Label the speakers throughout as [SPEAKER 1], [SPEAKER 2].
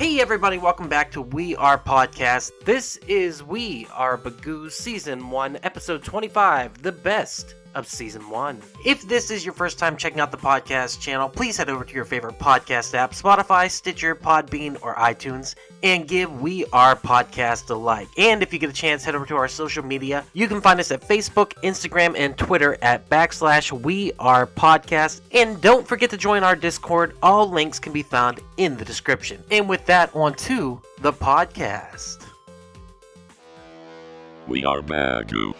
[SPEAKER 1] Hey everybody, welcome back to We Are Podcast. This is We Are Bagu Season 1, Episode 25, the best of Season 1. If this is your first time checking out the podcast channel, please head over to your favorite podcast app, Spotify, Stitcher, Podbean, or iTunes, and give We Are Podcast a like. And if you get a chance, head over to our social media. You can find us at Facebook, Instagram, and Twitter at /We Are Podcast. And don't forget to join our Discord. All links can be found in the description. And with that, on to the podcast.
[SPEAKER 2] We Are Bagu.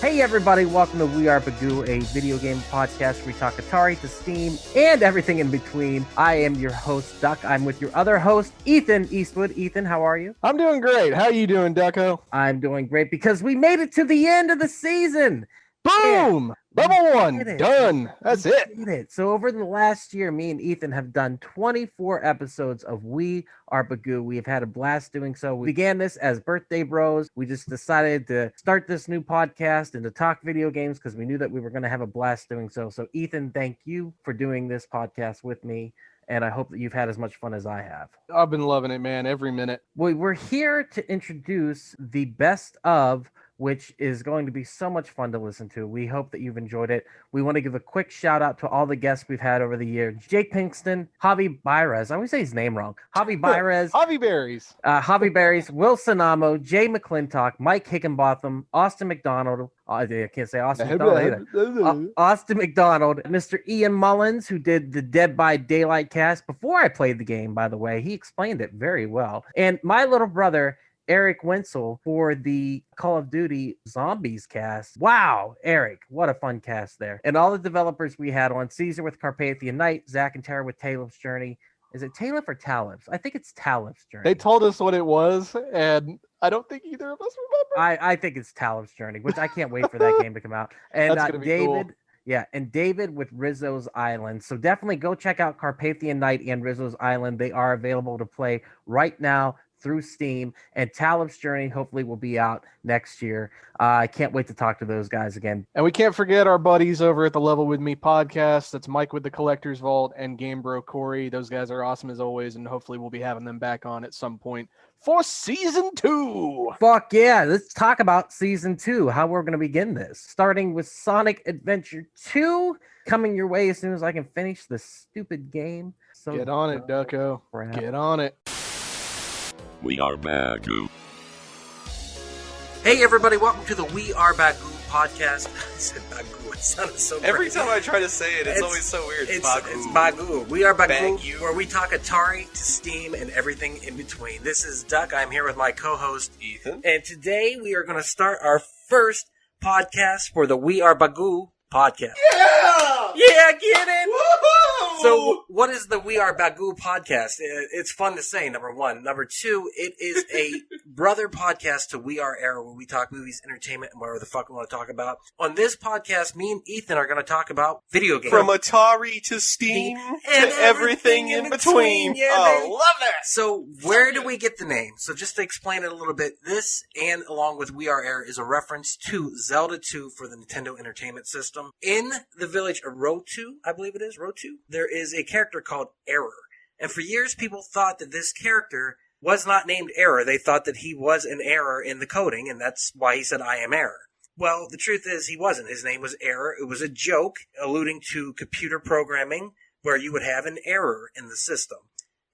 [SPEAKER 1] Hey everybody, welcome to We Are Bagu, a video game podcast where we talk Atari to Steam and everything in between. I am your host, Duck. I'm with your other host, Ethan Eastwood. Ethan, how are you?
[SPEAKER 3] I'm doing great. How are you doing, Ducko?
[SPEAKER 1] I'm doing great because we made it to the end of the season.
[SPEAKER 3] Boom! Level 1, done. That's it.
[SPEAKER 1] So over the last year, me and Ethan have done 24 episodes of We Are Bagu. We have had a blast doing so. We began this as birthday bros. We just decided to start this new podcast and to talk video games because we knew that we were going to have a blast doing so. So Ethan, thank you for doing this podcast with me. And I hope that you've had as much fun as I have.
[SPEAKER 3] I've been loving it, man, every minute.
[SPEAKER 1] We're here to introduce the best of, which is going to be so much fun to listen to. We hope that you've enjoyed it. We want to give a quick shout out to all the guests we've had over the year. Jake Pinkston, Javi Bairez. I always say his name wrong. Javi Bairez.
[SPEAKER 3] Javi Berries.
[SPEAKER 1] Javi Berries, Will Sonamo, Jay McClintock, Mike Higginbotham, Austin McDonald. I can't say Austin McDonald either. Austin McDonald, Mr. Ian Mullins, who did the Dead by Daylight cast before I played the game, by the way. He explained it very well. And my little brother, Eric Wenzel, for the Call of Duty Zombies cast. Wow, Eric, what a fun cast there. And all the developers we had on: Caesar with Carpathian Night, Zach and Tara with Talif's Journey. Is it Talif or Talif's? I think it's Talif's Journey.
[SPEAKER 3] They told us what it was, and I don't think either of us remember.
[SPEAKER 1] I think it's Talif's Journey, which I can't wait for that game to come out. And
[SPEAKER 3] That's gonna be
[SPEAKER 1] David...
[SPEAKER 3] cool.
[SPEAKER 1] Yeah, and David with Rizzo's Island. So definitely go check out Carpathian Night and Rizzo's Island. They are available to play right now through Steam, and Talif's Journey hopefully will be out next year. I can't wait to talk to those guys again.
[SPEAKER 3] And we can't forget our buddies over at the Level With Me podcast. That's Mike with the Collector's Vault and Game Bro Corey. Those guys are awesome as always, and hopefully we'll be having them back on at some point for Season 2.
[SPEAKER 1] Fuck yeah, let's talk about Season 2, how we're going to begin this. Starting with Sonic Adventure 2, coming your way as soon as I can finish this stupid game. So
[SPEAKER 3] get on it, Ducko.
[SPEAKER 1] Crap.
[SPEAKER 3] Get on it.
[SPEAKER 2] We Are Bagu.
[SPEAKER 1] Hey everybody, welcome to the We Are Bagu podcast. I said Bagu, it sounded so
[SPEAKER 4] Every
[SPEAKER 1] great.
[SPEAKER 4] time I try to say it, it's always so weird.
[SPEAKER 1] It's Bagu. We Are Bagu,
[SPEAKER 4] Bagu.
[SPEAKER 1] where we talk Atari to Steam and everything in between. This is Duck. I'm here with my co-host,
[SPEAKER 4] Ethan.
[SPEAKER 1] and today we are going to start our first podcast for the We Are Bagu podcast. Yeah, get it!
[SPEAKER 4] Woohoo!
[SPEAKER 1] So, what is the We Are Bagu podcast? It's fun to say, number one. Number two, it is a brother podcast to We Are Era, where we talk movies, entertainment, and whatever the fuck we want to talk about. On this podcast, me and Ethan are going to talk about video games.
[SPEAKER 4] From Atari to Steam
[SPEAKER 1] and
[SPEAKER 4] to everything in between.
[SPEAKER 1] Yeah,
[SPEAKER 4] oh,
[SPEAKER 1] baby.
[SPEAKER 4] love that!
[SPEAKER 1] So, where do we get the name? So, just to explain it a little bit, this, and along with We Are Era, is a reference to Zelda 2 for the Nintendo Entertainment System. In the village of Rotu, I believe it is, Rotu, there is a character called Error. And for years, people thought that this character was not named Error. They thought that he was an error in the coding, and that's why he said, I am Error. Well, the truth is he wasn't. His name was Error. It was a joke alluding to computer programming where you would have an error in the system.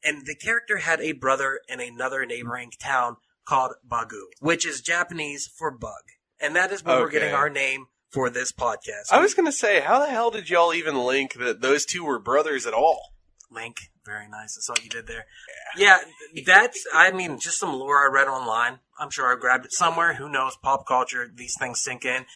[SPEAKER 1] And the character had a brother in another neighboring town called Bagu, which is Japanese for bug. And that is where we're getting our name for this podcast.
[SPEAKER 4] I was going to say, how the hell did y'all even link that those two were brothers at all?
[SPEAKER 1] Link. Very nice. That's what you did there. Yeah, that's, I mean, just some lore I read online. I'm sure I grabbed it somewhere. Who knows? Pop culture, these things sink in.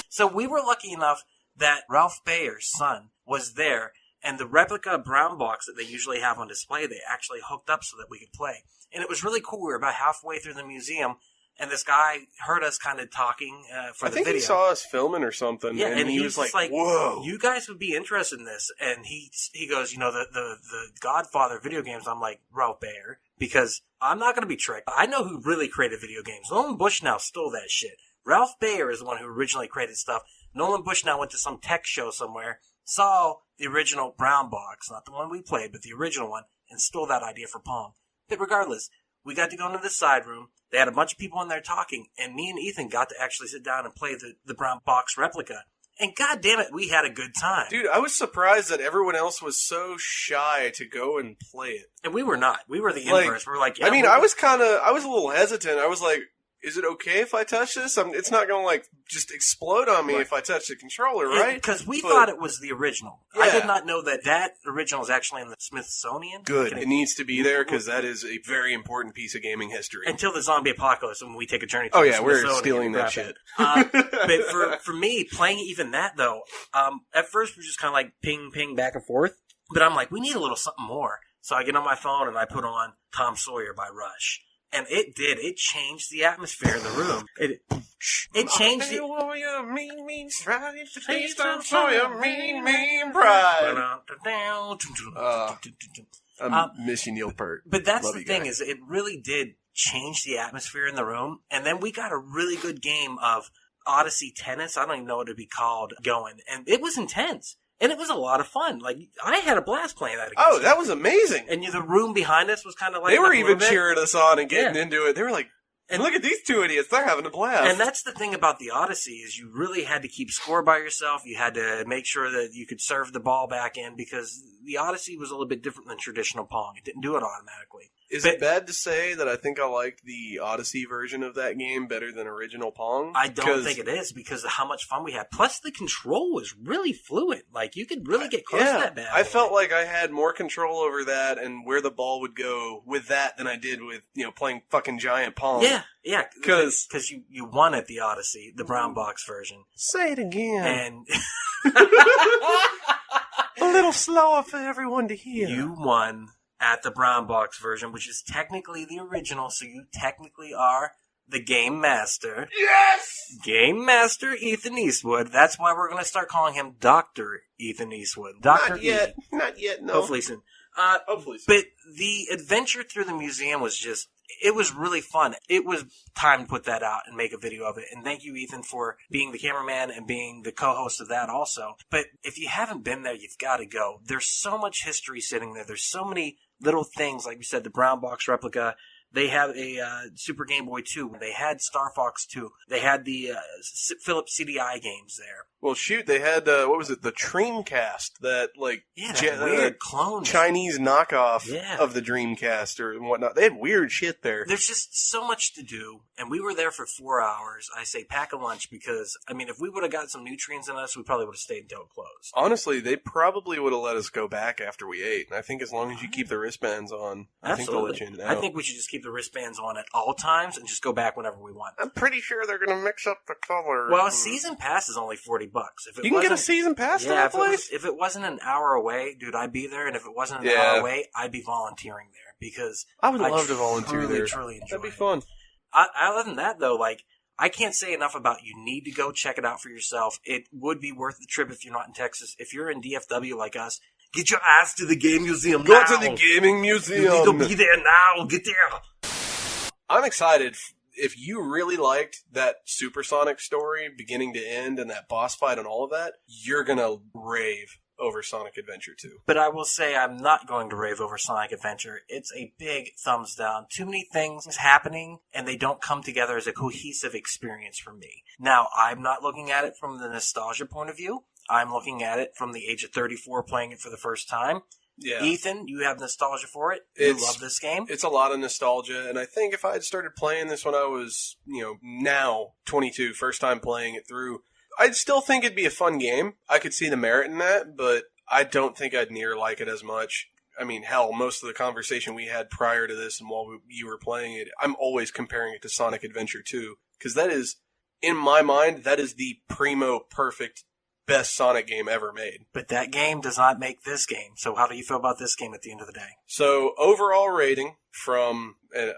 [SPEAKER 1] So we were lucky enough that Ralph Bayer's son was there, and the replica brown box that they usually have on display, they actually hooked up so that we could play. And it was really cool. We were about halfway through the museum, and this guy heard us kind of talking for the video.
[SPEAKER 4] I think he saw us filming or something,
[SPEAKER 1] yeah,
[SPEAKER 4] and he was like, whoa.
[SPEAKER 1] You guys would be interested in this. And he goes, you know, the Godfather of video games. I'm like, Ralph Baer, because I'm not going to be tricked. I know who really created video games. Nolan Bushnell stole that shit. Ralph Baer is the one who originally created stuff. Nolan Bushnell went to some tech show somewhere, saw the original brown box, not the one we played, but the original one, and stole that idea for Pong. But regardless, we got to go into the side room. They had a bunch of people in there talking, and me and Ethan got to actually sit down and play the brown box replica. And god damn it, we had a good time.
[SPEAKER 4] Dude, I was surprised that everyone else was so shy to go and play it.
[SPEAKER 1] And we were not. We were the inverse. We were like, yeah,
[SPEAKER 4] I was a little hesitant. I was like, is it okay if I touch this? It's not going to, like, just explode on me if I touch the controller, right?
[SPEAKER 1] Because we thought it was the original.
[SPEAKER 4] Yeah.
[SPEAKER 1] I did not know that original is actually in the Smithsonian.
[SPEAKER 4] Good. It needs to be there because that is a very important piece of gaming history.
[SPEAKER 1] Until the zombie apocalypse when we take a journey to
[SPEAKER 4] the
[SPEAKER 1] Smithsonian.
[SPEAKER 4] We're stealing that shit.
[SPEAKER 1] But for me, playing even that, though, at first we're just kind of like ping, back and forth. But I'm like, we need a little something more. So I get on my phone and I put on Tom Sawyer by Rush. And it did. It changed the atmosphere in the room. It changed the...
[SPEAKER 4] I'm missing Neil Peart.
[SPEAKER 1] But that's the thing, is it really did change the atmosphere in the room. And then we got a really good game of Odyssey Tennis. I don't even know what it'd be called going. And it was intense. And it was a lot of fun. Like, I had a blast playing that against
[SPEAKER 4] you. That was amazing.
[SPEAKER 1] And the room behind us was kind of like...
[SPEAKER 4] They were even cheering us on and getting into it. They were like, and look at these two idiots. They're having a blast.
[SPEAKER 1] And that's the thing about the Odyssey, is you really had to keep score by yourself. You had to make sure that you could serve the ball back in, because the Odyssey was a little bit different than traditional Pong. It didn't do it automatically.
[SPEAKER 4] Is it bad to say that I think I like the Odyssey version of that game better than original Pong?
[SPEAKER 1] I don't think it is, because of how much fun we had. Plus, the control was really fluid. Like, you could really get close to that bad.
[SPEAKER 4] I felt like I had more control over that and where the ball would go with that than I did with, playing fucking giant Pong.
[SPEAKER 1] Yeah. Because you won at the Odyssey, the brown box version.
[SPEAKER 4] Say it again.
[SPEAKER 1] And
[SPEAKER 4] a little slower for everyone to hear.
[SPEAKER 1] You won at the brown box version, which is technically the original, so you technically are the Game Master.
[SPEAKER 4] Yes!
[SPEAKER 1] Game Master Ethan Eastwood. That's why we're going to start calling him Dr. Ethan Eastwood. Dr.
[SPEAKER 4] Not yet, no.
[SPEAKER 1] Hopefully soon.
[SPEAKER 4] Hopefully soon.
[SPEAKER 1] But the adventure through the museum was it was really fun. It was time to put that out and make a video of it. And thank you, Ethan, for being the cameraman and being the co-host of that also. But if you haven't been there, you've got to go. There's so much history sitting there. There's so many little things, like we said, the brown box replica. They have a Super Game Boy 2. They had Star Fox 2. They had the Philips CDI games there.
[SPEAKER 4] Well, shoot, they had, what was it, the Dreamcast, that, like,
[SPEAKER 1] weird clone.
[SPEAKER 4] Chinese knockoff of the Dreamcast or whatnot. They had weird shit there.
[SPEAKER 1] There's just so much to do, and we were there for 4 hours. I say pack a lunch because, if we would have got some nutrients in us, we probably would have stayed until it closed.
[SPEAKER 4] Honestly, they probably would have let us go back after we ate, and I think as long as you keep the wristbands on, I think they'll let you in and out.
[SPEAKER 1] I think we should just keep the wristbands on at all times and just go back whenever we want.
[SPEAKER 4] I'm pretty sure they're going to mix up the colors.
[SPEAKER 1] Well, a season pass is only $40.
[SPEAKER 4] You can get a season pass to that place?
[SPEAKER 1] If it wasn't an hour away, dude, I'd be there. And if it wasn't an hour away, I'd be volunteering there because
[SPEAKER 4] I would love to volunteer there.
[SPEAKER 1] Truly enjoy
[SPEAKER 4] That'd be fun.
[SPEAKER 1] Other than that, though, I can't say enough about you need to go check it out for yourself. It would be worth the trip if you're not in Texas. If you're in DFW like us, get your ass to the game museum
[SPEAKER 4] now.
[SPEAKER 1] Go
[SPEAKER 4] to the gaming museum.
[SPEAKER 1] You need to be there now. Get there.
[SPEAKER 4] I'm excited. If you really liked that Supersonic story, beginning to end, and that boss fight and all of that, you're going to rave over Sonic Adventure 2.
[SPEAKER 1] But I will say I'm not going to rave over Sonic Adventure. It's a big thumbs down. Too many things happening, and they don't come together as a cohesive experience for me. Now, I'm not looking at it from the nostalgia point of view. I'm looking at it from the age of 34 playing it for the first time.
[SPEAKER 4] Yeah.
[SPEAKER 1] Ethan, you have nostalgia for it. You love this game.
[SPEAKER 4] It's a lot of nostalgia, and I think if I had started playing this when I was, now 22, first time playing it through, I'd still think it'd be a fun game. I could see the merit in that, but I don't think I'd near like it as much. Hell, most of the conversation we had prior to this and while you were playing it, I'm always comparing it to Sonic Adventure 2, because that is, in my mind, that is the primo perfect best Sonic game ever made.
[SPEAKER 1] But that game does not make this game. So how do you feel about this game at the end of the day?
[SPEAKER 4] So overall rating from,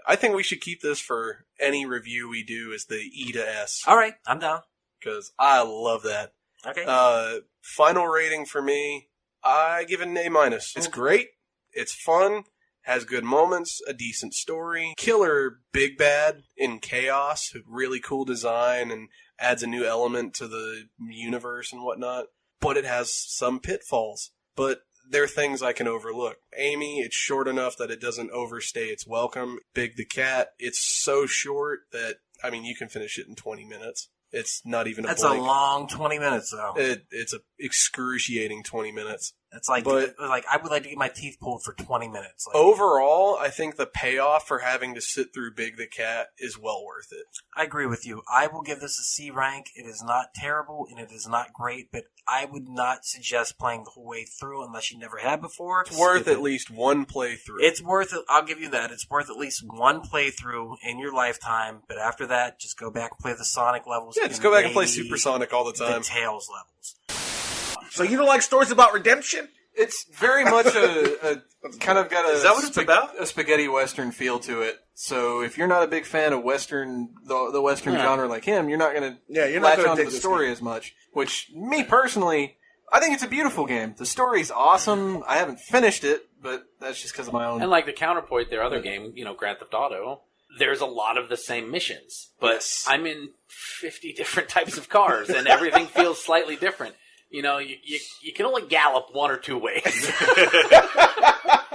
[SPEAKER 4] I think we should keep this for any review we do, is the E to S.
[SPEAKER 1] All right, I'm down.
[SPEAKER 4] Because I love that.
[SPEAKER 1] Okay.
[SPEAKER 4] Final rating for me, I give it an A-. It's great. It's fun. Has good moments, a decent story, killer big bad in chaos, really cool design, and adds a new element to the universe and whatnot. But it has some pitfalls. But they're things I can overlook. Amy, it's short enough that it doesn't overstay its welcome. Big the Cat, it's so short that, I mean, you can finish it in 20 minutes. It's not even a
[SPEAKER 1] That's
[SPEAKER 4] blink.
[SPEAKER 1] a long 20 minutes, though.
[SPEAKER 4] It's a excruciating 20 minutes.
[SPEAKER 1] It's like,
[SPEAKER 4] But-
[SPEAKER 1] I would like to get my teeth pulled for 20 minutes. Like,
[SPEAKER 4] Overall, I think the payoff for having to sit through Big the Cat is well worth it.
[SPEAKER 1] I agree with you. I will give this a C rank. It is not terrible and it is not great, but I would not suggest playing the whole way through unless you never had before.
[SPEAKER 4] It's worth at least one playthrough.
[SPEAKER 1] It's worth it. I'll give you that. It's worth at least one playthrough in your lifetime, but after that, just go back and play the Sonic levels.
[SPEAKER 4] Yeah, just go back and play
[SPEAKER 1] maybe
[SPEAKER 4] Supersonic all the time.
[SPEAKER 1] The Tails levels.
[SPEAKER 5] So you don't like stories about redemption?
[SPEAKER 4] It's very much a kind of got a
[SPEAKER 6] Is that what it's about?
[SPEAKER 4] a spaghetti western feel to it. So if you're not a big fan of western, the western genre like him, you're not going to
[SPEAKER 5] You're not
[SPEAKER 4] latch
[SPEAKER 5] going to
[SPEAKER 4] onto
[SPEAKER 5] dig
[SPEAKER 4] the
[SPEAKER 5] this
[SPEAKER 4] story as much. Which, me personally, I think it's a beautiful game. The story's awesome. I haven't finished it, but that's just because of my own.
[SPEAKER 7] And like the counterpoint, their other game, Grand Theft Auto, there's a lot of the same missions, but
[SPEAKER 4] Yes.
[SPEAKER 7] I'm in 50 different types of cars, and everything feels slightly different. You can only gallop one or two ways.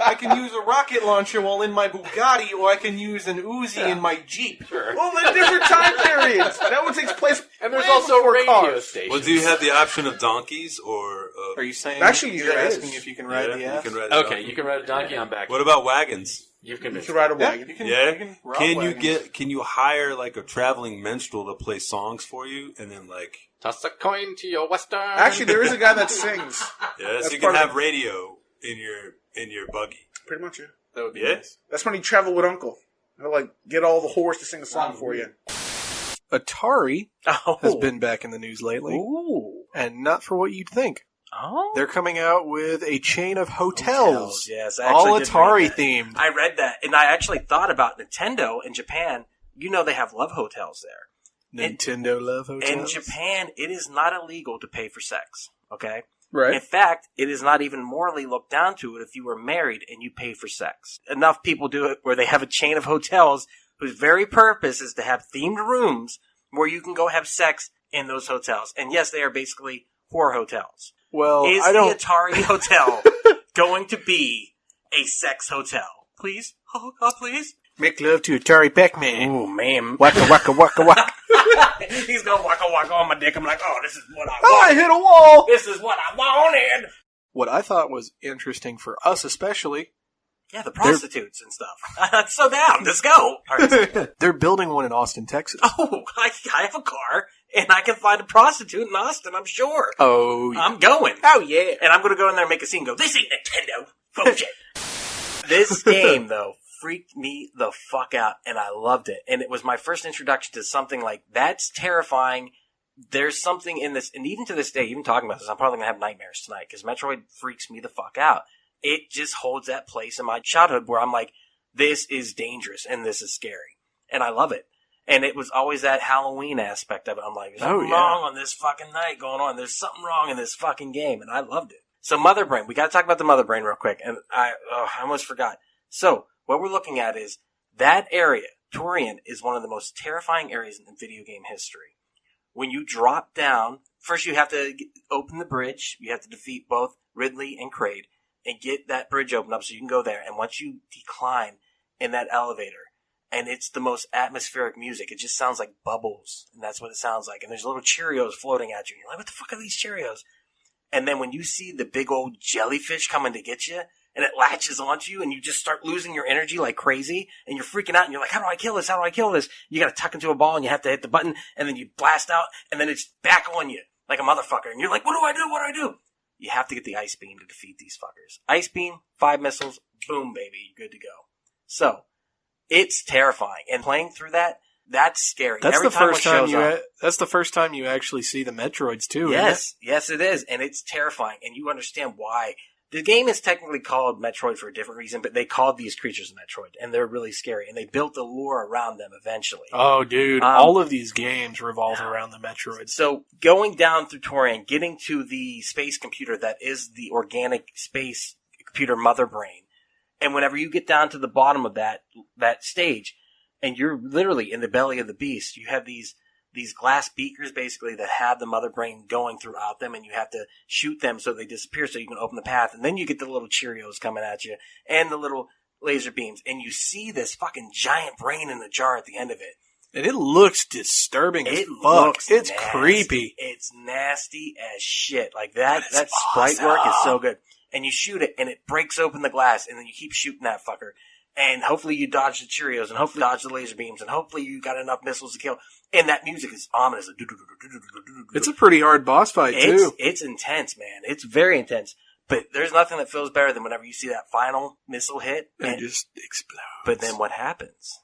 [SPEAKER 4] I can use a rocket launcher while in my Bugatti, or I can use an Uzi in my Jeep.
[SPEAKER 7] Sure.
[SPEAKER 5] Well, the different time periods. That one takes place.
[SPEAKER 7] And there's
[SPEAKER 5] way
[SPEAKER 7] also
[SPEAKER 5] before
[SPEAKER 7] radio
[SPEAKER 5] cars.
[SPEAKER 7] stations.
[SPEAKER 6] Well, do you have the option of donkeys or?
[SPEAKER 4] Are you saying?
[SPEAKER 5] Actually,
[SPEAKER 4] you're
[SPEAKER 5] there
[SPEAKER 4] asking
[SPEAKER 5] is.
[SPEAKER 4] if you can ride the
[SPEAKER 6] you
[SPEAKER 4] ass?
[SPEAKER 6] can ride a
[SPEAKER 7] Okay,
[SPEAKER 6] donkey.
[SPEAKER 7] you can ride a donkey on back.
[SPEAKER 6] What about wagons?
[SPEAKER 7] You've
[SPEAKER 5] You
[SPEAKER 7] convinced
[SPEAKER 5] can
[SPEAKER 7] me.
[SPEAKER 5] ride a
[SPEAKER 4] Yeah,
[SPEAKER 5] wagon.
[SPEAKER 4] you can.
[SPEAKER 6] Yeah.
[SPEAKER 4] You can ride
[SPEAKER 6] Can you
[SPEAKER 4] wagons.
[SPEAKER 6] Can you hire like a traveling minstrel to play songs for you, and then like
[SPEAKER 7] Toss a coin to your western.
[SPEAKER 5] Actually, there is a guy that sings.
[SPEAKER 6] yeah,
[SPEAKER 5] That's
[SPEAKER 6] so you
[SPEAKER 5] part
[SPEAKER 6] can
[SPEAKER 5] of
[SPEAKER 6] have radio in your buggy.
[SPEAKER 5] Pretty much, yeah.
[SPEAKER 4] That would be
[SPEAKER 6] Yeah.
[SPEAKER 4] nice.
[SPEAKER 5] That's when you travel with Uncle. He'll like get all the whores to sing a song for you.
[SPEAKER 4] Atari
[SPEAKER 1] Oh.
[SPEAKER 4] has been back in the news lately,
[SPEAKER 1] Ooh.
[SPEAKER 4] and not for what you'd think.
[SPEAKER 1] Oh.
[SPEAKER 4] They're coming out with a chain of hotels,
[SPEAKER 1] Yes, I
[SPEAKER 4] all
[SPEAKER 1] actually did
[SPEAKER 4] Atari
[SPEAKER 1] read that.
[SPEAKER 4] themed.
[SPEAKER 1] I read that, and I actually thought about Nintendo in Japan. They have love hotels there.
[SPEAKER 4] Nintendo Love Hotels.
[SPEAKER 1] In Japan, it is not illegal to pay for sex. Okay?
[SPEAKER 4] right?
[SPEAKER 1] In fact, it is not even morally looked down to it if you were married and you pay for sex. Enough people do it where they have a chain of hotels whose very purpose is to have themed rooms where you can go have sex in those hotels. And yes, they are basically whore hotels.
[SPEAKER 4] Well,
[SPEAKER 1] Is
[SPEAKER 4] I
[SPEAKER 1] the
[SPEAKER 4] don't.
[SPEAKER 1] Atari Hotel going to be a sex hotel? Please? Oh, God, please?
[SPEAKER 4] Make love to Atari Pac-Man.
[SPEAKER 1] Oh, man.
[SPEAKER 4] Waka waka waka waka.
[SPEAKER 1] He's going to waka waka on my dick. I'm like, oh, this is what I
[SPEAKER 4] Oh, I
[SPEAKER 1] want.
[SPEAKER 4] hit a wall.
[SPEAKER 1] This is what I wanted.
[SPEAKER 4] What I thought was interesting for us, especially,
[SPEAKER 1] Yeah, the prostitutes and stuff. I'm so down. Let's go. All right.
[SPEAKER 4] they're building one in Austin, Texas.
[SPEAKER 1] Oh, I have a car, and I can find a prostitute in Austin, I'm sure.
[SPEAKER 4] Oh,
[SPEAKER 1] I'm going.
[SPEAKER 4] oh yeah.
[SPEAKER 1] And I'm going to go in there and make a scene and go, this ain't Nintendo. Bullshit. This game, though, freaked me the fuck out, and I loved it. And it was my first introduction to something like, that's terrifying. There's something in this, and even to this day, even talking about this, I'm probably going to have nightmares tonight, because Metroid freaks me the fuck out. It just holds that place in my childhood where I'm like, this is dangerous, and this is scary. And I love it. And it was always that Halloween aspect of it. I'm like, there's something wrong on this fucking night going on. There's something wrong in this fucking game, and I loved it. So Mother Brain, we got to talk about the Mother Brain real quick, and I almost forgot. So what we're looking at is that area. Torian is one of the most terrifying areas in video game history. When you drop down, first you have to open the bridge. You have to defeat both Ridley and Kraid and get that bridge opened up so you can go there. And once you decline in that elevator, and it's the most atmospheric music, it just sounds like bubbles, and that's what it sounds like. And there's little Cheerios floating at you. And you're like, what the fuck are these Cheerios? And then when you see the big old jellyfish coming to get you, and it latches onto you, and you just start losing your energy like crazy, and you're freaking out, and you're like, how do I kill this? How do I kill this? You gotta tuck into a ball, and you have to hit the button, and then you blast out, and then it's back on you like a motherfucker. And you're like, what do I do? What do I do? You have to get the Ice Beam to defeat these fuckers. Ice Beam, 5 missiles, boom, baby, you're good to go. So, it's terrifying. And playing through that, that's scary.
[SPEAKER 4] That's
[SPEAKER 1] Every
[SPEAKER 4] the first
[SPEAKER 1] it
[SPEAKER 4] time
[SPEAKER 1] shows
[SPEAKER 4] you.
[SPEAKER 1] up-
[SPEAKER 4] That's the first time you actually see the Metroids too.
[SPEAKER 1] Yes, yes, it is, and it's terrifying, and you understand why. The game is technically called Metroid for a different reason, but they called these creatures Metroid, and they're really scary, and they built the lore around them eventually.
[SPEAKER 4] Oh, dude! All of these games revolve around the Metroids.
[SPEAKER 1] So going down through Torian, getting to the space computer that is the organic space computer Mother Brain, and whenever you get down to the bottom of that stage, and you're literally in the belly of the beast, you have these these glass beakers basically that have the mother brain going throughout them, and you have to shoot them so they disappear so you can open the path. And then you get the little Cheerios coming at you and the little laser beams, and you see this fucking giant brain in a jar at the end of it.
[SPEAKER 4] And it looks disturbing as fuck. It's nasty. Creepy.
[SPEAKER 1] It's nasty as shit. Like that sprite work is so good. And you shoot it, and it breaks open the glass, and then you keep shooting that fucker. And hopefully you dodge the Cheerios, and hopefully you dodge the laser beams, and hopefully you got enough missiles to kill. And that music is ominous.
[SPEAKER 4] It's a pretty hard boss fight, too.
[SPEAKER 1] It's intense, man. It's very intense. But there's nothing that feels better than whenever you see that final missile hit.
[SPEAKER 4] And it just explodes.
[SPEAKER 1] But then what happens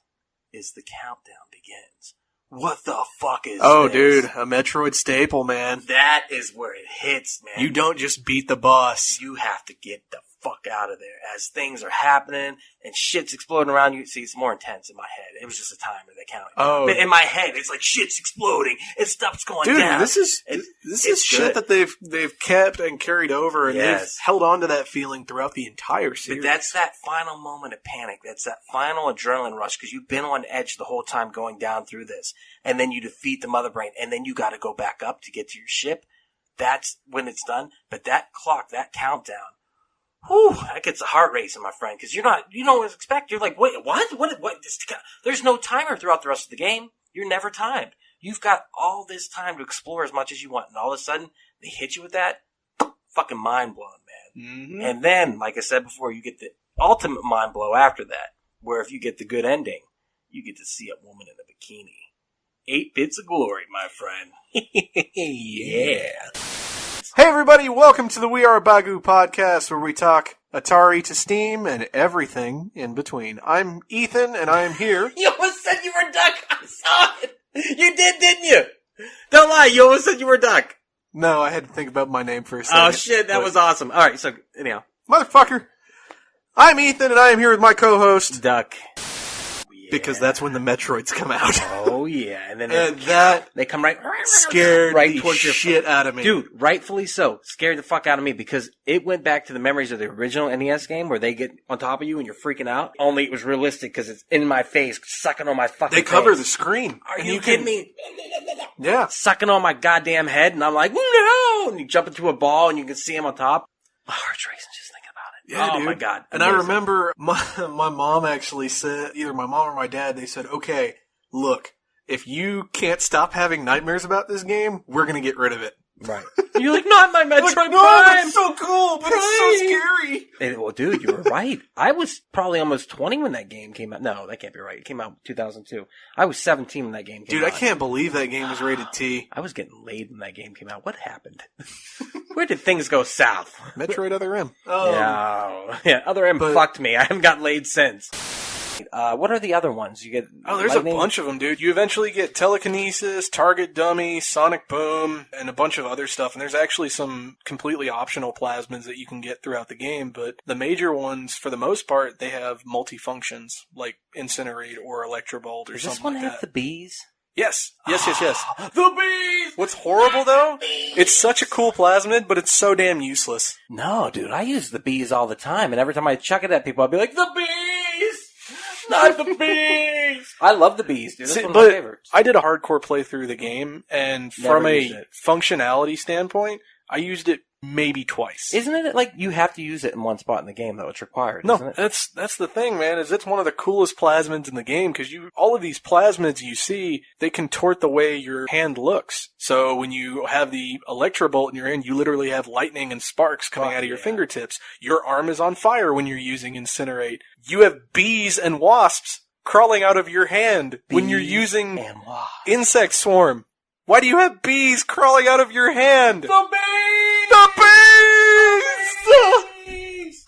[SPEAKER 1] is the countdown begins. What the fuck is
[SPEAKER 4] this? Dude, a Metroid staple, man.
[SPEAKER 1] That is where it hits, man.
[SPEAKER 4] You don't just beat the boss.
[SPEAKER 1] You have to get the fuck out of there as things are happening and shit's exploding around you. See, it's more intense in my head. It was just a timer that counted. But in my head, it's like shit's exploding and stuff's going down.
[SPEAKER 4] Dude, this is shit that they've kept and carried over, and they've held on to that feeling throughout the entire series.
[SPEAKER 1] But that's that final moment of panic. That's that final adrenaline rush because you've been on edge the whole time going down through this, and then you defeat the mother brain, and then you got to go back up to get to your ship. That's when it's done. But that clock, that countdown. Whew, that gets the heart racing, my friend, because you don't expect. You're like, wait, what? There's no timer throughout the rest of the game. You're never timed. You've got all this time to explore as much as you want, and all of a sudden, they hit you with that. Fucking mind blowing, man. Mm-hmm. And then, like I said before, you get the ultimate mind blow after that, where if you get the good ending, you get to see a woman in a bikini. 8 bits of glory, my friend. Yeah.
[SPEAKER 4] Hey everybody, welcome to the We Are Bagu podcast, where we talk Atari to Steam and everything in between. I'm Ethan, and I am here.
[SPEAKER 1] You almost said you were Duck. I saw it. You did, didn't you? Don't lie. You almost said you were Duck.
[SPEAKER 4] No, I had to think about my name for a second.
[SPEAKER 1] Oh shit, that was awesome. All right, so anyhow,
[SPEAKER 4] motherfucker, I'm Ethan, and I am here with my co-host
[SPEAKER 1] Duck.
[SPEAKER 4] Because that's when the Metroids come out.
[SPEAKER 1] Oh yeah, and then they come right
[SPEAKER 4] scared
[SPEAKER 1] right towards your
[SPEAKER 4] shit out of me,
[SPEAKER 1] dude. Rightfully so, scared the fuck out of me because it went back to the memories of the original NES game where they get on top of you and you're freaking out. Only it was realistic because it's in my face, sucking on my fucking.
[SPEAKER 4] They cover
[SPEAKER 1] face.
[SPEAKER 4] the screen.
[SPEAKER 1] Are you kidding me?
[SPEAKER 4] Yeah,
[SPEAKER 1] sucking on my goddamn head, and I'm like, no! And you jump into a ball, and you can see him on top. My heart's racing just thinking about it.
[SPEAKER 4] Yeah,
[SPEAKER 1] oh
[SPEAKER 4] dude.
[SPEAKER 1] My god!
[SPEAKER 4] And I remember my mom actually said, either my mom or my dad, they said, "Okay, look, if you can't stop having nightmares about this game, we're gonna get rid of it."
[SPEAKER 1] Right. You're like, not my Metroid Prime!
[SPEAKER 4] No, it's so cool, but it's so scary!
[SPEAKER 1] And, well, dude, you were right. I was probably almost 20 when that game came out. No, that can't be right. It came out in 2002. I was 17 when that game came out.
[SPEAKER 4] Dude, I can't believe that game was rated T.
[SPEAKER 1] I was getting laid when that game came out. What happened? Where did things go south?
[SPEAKER 4] Metroid Other M.
[SPEAKER 1] Yeah, Other M fucked me. I haven't got laid since. What are the other ones? You get
[SPEAKER 4] there's lightning? A bunch of them, dude. You eventually get telekinesis, target dummy, sonic boom, and a bunch of other stuff. And there's actually some completely optional plasmids that you can get throughout the game. But the major ones, for the most part, they have multifunctions, like incinerate or electrobolt or
[SPEAKER 1] Does
[SPEAKER 4] something like that.
[SPEAKER 1] this one have the bees?
[SPEAKER 4] Yes.
[SPEAKER 1] The bees!
[SPEAKER 4] What's horrible, though? It's such a cool plasmid, but it's so damn useless.
[SPEAKER 1] No, dude, I use the bees all the time, and every time I chuck it at people, I'll be like, the bees! Not the bees! I love the bees, dude. That's one of my favorites.
[SPEAKER 4] I did a hardcore playthrough of the game, and from a functionality standpoint, I used it maybe twice.
[SPEAKER 1] Isn't it like you have to use it in one spot in the game, though? It's required,
[SPEAKER 4] no,
[SPEAKER 1] isn't it?
[SPEAKER 4] That's the thing, man, is it's one of the coolest plasmids in the game, because all of these plasmids you see, they contort the way your hand looks. So when you have the electrobolt in your hand, you literally have lightning and sparks coming out of your fingertips. Your arm is on fire when you're using Incinerate. You have bees and wasps crawling out of your hand when you're using Insect Swarm. Why do you have bees crawling out of your hand?
[SPEAKER 1] The bees!
[SPEAKER 4] The bees!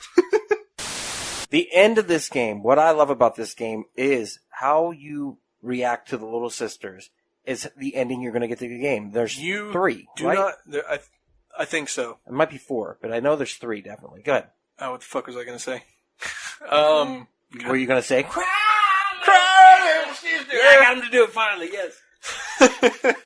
[SPEAKER 1] The end of this game, what I love about this game is how you react to the little sisters is the ending you're going to get to the game. There's 3, right?
[SPEAKER 4] I think so.
[SPEAKER 1] It might be 4, but I know there's 3, definitely. Go ahead.
[SPEAKER 4] Oh, what the fuck was I going to say?
[SPEAKER 1] Were you going to say, cry, sister! I got him to do it finally, yes.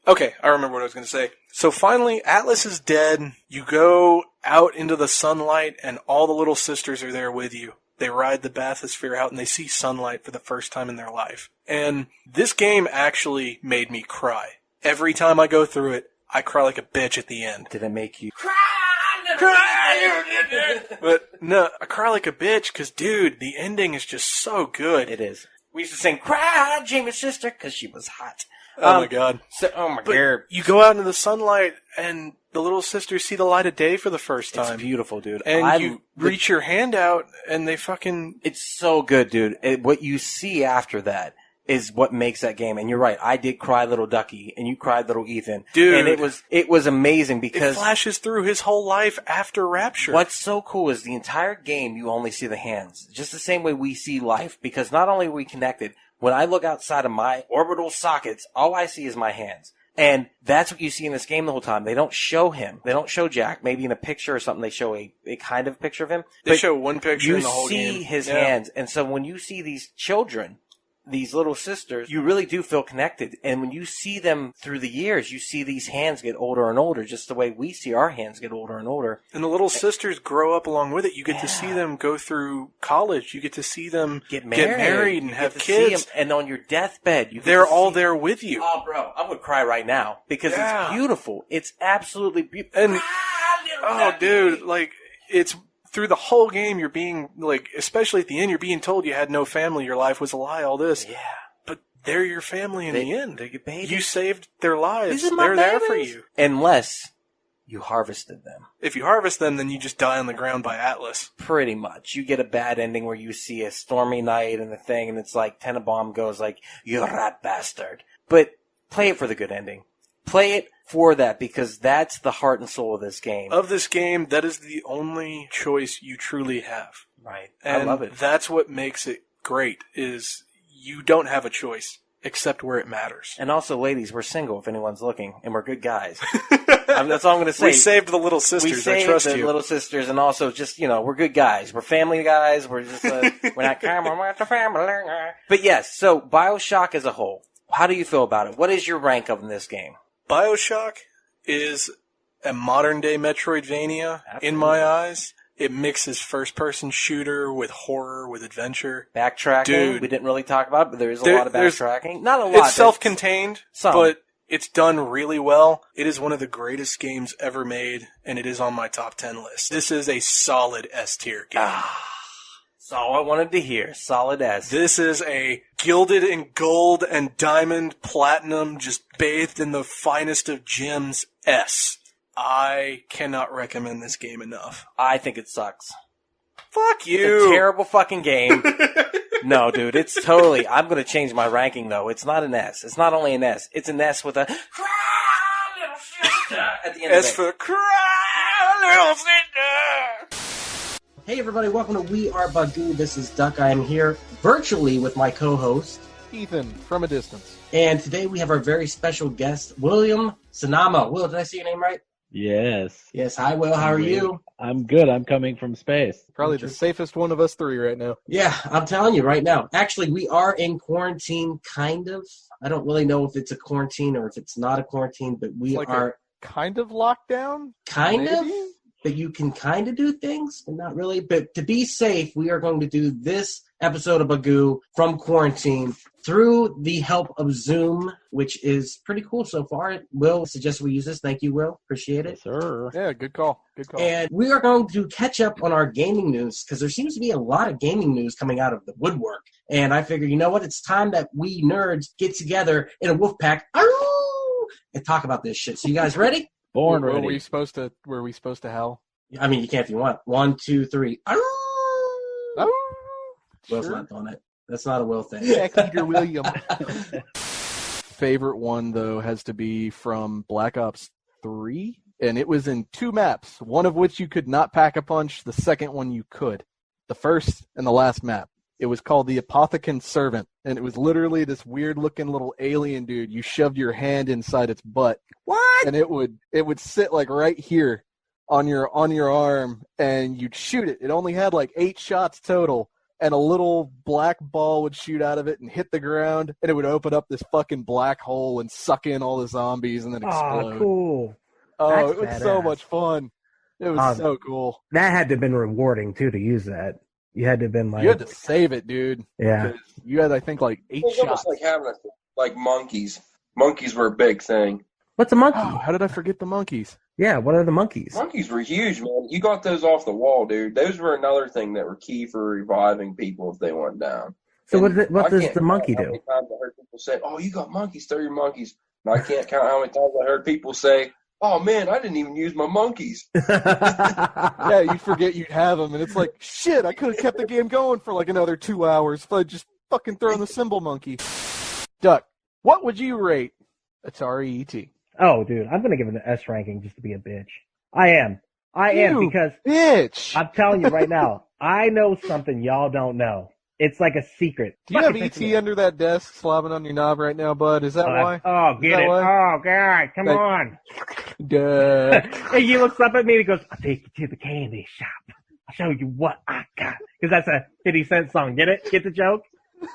[SPEAKER 4] Okay, I remember what I was going to say. So finally, Atlas is dead. You go out into the sunlight, and all the little sisters are there with you. They ride the bathysphere out, and they see sunlight for the first time in their life. And this game actually made me cry. Every time I go through it, I cry like a bitch at the end.
[SPEAKER 1] Did it make you
[SPEAKER 4] But no, I cry like a bitch because, dude, the ending is just so good.
[SPEAKER 1] It is. We used to sing, "Cry, Jamie's sister," because she was hot.
[SPEAKER 4] Oh my god.
[SPEAKER 1] Oh my
[SPEAKER 4] But
[SPEAKER 1] god.
[SPEAKER 4] you go out into the sunlight and the little sisters see the light of day for the first time.
[SPEAKER 1] It's beautiful, dude.
[SPEAKER 4] And you reach your hand out and they fucking...
[SPEAKER 1] It's so good, dude. What you see after that is what makes that game. And you're right. I did cry little Ducky, and you cried little Ethan.
[SPEAKER 4] Dude.
[SPEAKER 1] And it was amazing
[SPEAKER 4] It
[SPEAKER 1] because
[SPEAKER 4] flashes through his whole life after Rapture.
[SPEAKER 1] what's so cool is the entire game you only see the hands. Just the same way we see life. Because not only are we connected, when I look outside of my orbital sockets, all I see is my hands. And that's what you see in this game the whole time. They don't show him. They don't show Jack. Maybe in a picture or something they show a kind of picture of him.
[SPEAKER 4] They
[SPEAKER 1] But
[SPEAKER 4] show one picture in the whole game.
[SPEAKER 1] you see his
[SPEAKER 4] Yeah.
[SPEAKER 1] hands. And so when you see these children, these little sisters, you really do feel connected. And when you see them through the years, you see these hands get older and older, just the way we see our hands get older and older.
[SPEAKER 4] And the little sisters grow up along with it. You get to see them go through college. You get to see them
[SPEAKER 1] Get married,
[SPEAKER 4] and
[SPEAKER 1] You
[SPEAKER 4] have
[SPEAKER 1] get to see
[SPEAKER 4] kids.
[SPEAKER 1] 'em, and on your deathbed, you get
[SPEAKER 4] They're
[SPEAKER 1] to
[SPEAKER 4] all
[SPEAKER 1] see-
[SPEAKER 4] there with you.
[SPEAKER 1] Oh, bro, I'm gonna cry right now because
[SPEAKER 4] Yeah.
[SPEAKER 1] it's beautiful. It's absolutely beautiful.
[SPEAKER 4] And, oh, dude, like, it's through the whole game, you're being, like, especially at the end, you're being told you had no family, your life was a lie, all this.
[SPEAKER 1] Yeah.
[SPEAKER 4] But they're your family in the end.
[SPEAKER 1] They're your babies.
[SPEAKER 4] You saved their lives.
[SPEAKER 1] These are my
[SPEAKER 4] They're there for
[SPEAKER 1] babies.
[SPEAKER 4] you.
[SPEAKER 1] Unless you harvested them.
[SPEAKER 4] If you harvest them, then you just die on the ground by Atlas.
[SPEAKER 1] Pretty much. You get a bad ending where you see a stormy night and the thing, and it's like Tenenbaum goes like, "You rat bastard." But play it for the good ending. Play it for that because that's the heart and soul of this game.
[SPEAKER 4] Of this game, that is the only choice you truly have.
[SPEAKER 1] Right.
[SPEAKER 4] And
[SPEAKER 1] I love it.
[SPEAKER 4] that's what makes it great, is you don't have a choice, except where it matters.
[SPEAKER 1] And also, ladies, we're single if anyone's looking, and we're good guys. That's all I'm going to say.
[SPEAKER 4] We saved the little
[SPEAKER 1] We
[SPEAKER 4] sisters, I
[SPEAKER 1] saved
[SPEAKER 4] trust
[SPEAKER 1] the
[SPEAKER 4] you.
[SPEAKER 1] little sisters, and also just, we're good guys. We're family guys. We're just, we're not camera, we're the family. But yes, so BioShock as a whole, how do you feel about it? What is your rank of in this game?
[SPEAKER 4] BioShock is a modern-day Metroidvania, in my eyes. It mixes first-person shooter with horror, with adventure.
[SPEAKER 1] Backtracking,
[SPEAKER 4] Dude.
[SPEAKER 1] we didn't really talk about, but there is a
[SPEAKER 4] There-
[SPEAKER 1] lot of
[SPEAKER 4] there's-
[SPEAKER 1] backtracking. Not a lot.
[SPEAKER 4] It's
[SPEAKER 1] but
[SPEAKER 4] self-contained,
[SPEAKER 1] some.
[SPEAKER 4] but it's done really well. It is one of the greatest games ever made, and it is on my top 10 list. This is a solid S-tier game.
[SPEAKER 1] That's all I wanted to hear. Solid S.
[SPEAKER 4] This is a gilded in gold and diamond platinum, just bathed in the finest of gems S. I cannot recommend this game enough.
[SPEAKER 1] I think it sucks.
[SPEAKER 4] Fuck
[SPEAKER 1] It's a
[SPEAKER 4] you!
[SPEAKER 1] terrible fucking game. No, dude, it's totally... I'm going to change my ranking, though. It's not an S. It's not only an S. It's an S with a... at the end
[SPEAKER 4] As
[SPEAKER 1] of it.
[SPEAKER 4] for cry, little sister!
[SPEAKER 8] Hey everybody, welcome to We Are Bagu. This is Duck. I am here virtually with my co-host.
[SPEAKER 3] Ethan, from a distance.
[SPEAKER 8] And today we have our very special guest, William Sanama. Will, did I say your name right?
[SPEAKER 9] Yes.
[SPEAKER 8] Yes. Hi, Will. How are you?
[SPEAKER 9] I'm good. I'm coming from space.
[SPEAKER 3] Probably the safest one of us three right now.
[SPEAKER 8] Yeah, I'm telling you right now. Actually, we are in quarantine, kind of. I don't really know if it's a quarantine or if it's not a quarantine, but we
[SPEAKER 3] It's like
[SPEAKER 8] are
[SPEAKER 3] Kind of lockdown?
[SPEAKER 8] kind of.
[SPEAKER 3] Maybe?
[SPEAKER 8] But you can kind of do things, but not really. But to be safe, we are going to do this episode of Bagu from quarantine through the help of Zoom, which is pretty cool so far. Will suggest we use this. Thank you, Will. Appreciate it.
[SPEAKER 9] Yes, sir.
[SPEAKER 3] Yeah, good call. Good call.
[SPEAKER 8] And we are going to catch up on our gaming news because there seems to be a lot of gaming news coming out of the woodwork. And I figure, you know what? It's time that we nerds get together in a wolf pack and talk about this shit. So you guys ready?
[SPEAKER 9] Born
[SPEAKER 3] were
[SPEAKER 9] ready.
[SPEAKER 3] we supposed to howl?
[SPEAKER 8] I mean, you can if you want. 1, 2, 3.
[SPEAKER 3] Oh,
[SPEAKER 8] Will's
[SPEAKER 3] sure.
[SPEAKER 8] not doing it. That's not a Will thing.
[SPEAKER 3] Jack Eater William. Favorite one, though, has to be from Black Ops 3. And it was in 2 maps, one of which you could not pack a punch, the second one you could. The first and the last map. It was called the Apothecon Servant, and it was literally this weird-looking little alien dude. You shoved your hand inside its butt. What? And it would sit like right here on your arm, and you'd shoot it. It only had like 8 shots total, and a little black ball would shoot out of it and hit the ground, and it would open up this fucking black hole and suck in all the zombies and then explode.
[SPEAKER 10] Oh, cool.
[SPEAKER 3] Oh,
[SPEAKER 10] That's
[SPEAKER 3] it was so
[SPEAKER 10] badass.
[SPEAKER 3] much fun. It was so cool.
[SPEAKER 10] That had to have been rewarding, too, to use that. You had to have been like...
[SPEAKER 3] You had to save it, dude.
[SPEAKER 10] Yeah.
[SPEAKER 3] 'Cause you had, I think, like 8
[SPEAKER 5] It's
[SPEAKER 3] shots.
[SPEAKER 5] almost like having like monkeys.
[SPEAKER 11] Monkeys were a big thing.
[SPEAKER 10] What's a monkey?
[SPEAKER 3] Oh, how did I forget the monkeys?
[SPEAKER 10] Yeah, what are the monkeys?
[SPEAKER 11] Monkeys were huge, man. You got those off the wall, dude. Those were another thing that were key for reviving people if they went down.
[SPEAKER 10] So
[SPEAKER 11] And
[SPEAKER 10] what
[SPEAKER 11] I
[SPEAKER 10] does
[SPEAKER 11] can't
[SPEAKER 10] the monkey
[SPEAKER 11] count
[SPEAKER 10] do?
[SPEAKER 11] How many times I heard people say, "Oh, you got monkeys? Throw your monkeys." And I can't count how many times I heard people say, "Oh man, I didn't even use my monkeys."
[SPEAKER 3] Yeah, you'd forget you'd have them, and it's like, shit, I could have kept the game going for like another 2 hours if I just fucking thrown the cymbal monkey. Duck, what would you rate Atari ET?
[SPEAKER 10] Oh, dude, I'm gonna give it an S ranking just to be a bitch. I am
[SPEAKER 3] You
[SPEAKER 10] because
[SPEAKER 3] bitch.
[SPEAKER 10] I'm telling you right now, I know something y'all don't know. It's like a secret.
[SPEAKER 3] Do you have
[SPEAKER 10] Fucking
[SPEAKER 3] ET
[SPEAKER 10] piss me off.
[SPEAKER 3] under that desk slobbing on your knob right now, bud? Is that why?
[SPEAKER 10] Oh,
[SPEAKER 3] Is
[SPEAKER 10] get
[SPEAKER 3] that
[SPEAKER 10] it.
[SPEAKER 3] why?
[SPEAKER 10] Oh, God, come
[SPEAKER 3] Like-
[SPEAKER 10] on.
[SPEAKER 3] Duh.
[SPEAKER 10] And he looks up at me and he goes, I'll take you to the candy shop. I'll show you what I got. Because that's a 50 Cent song. Get it? Get the joke?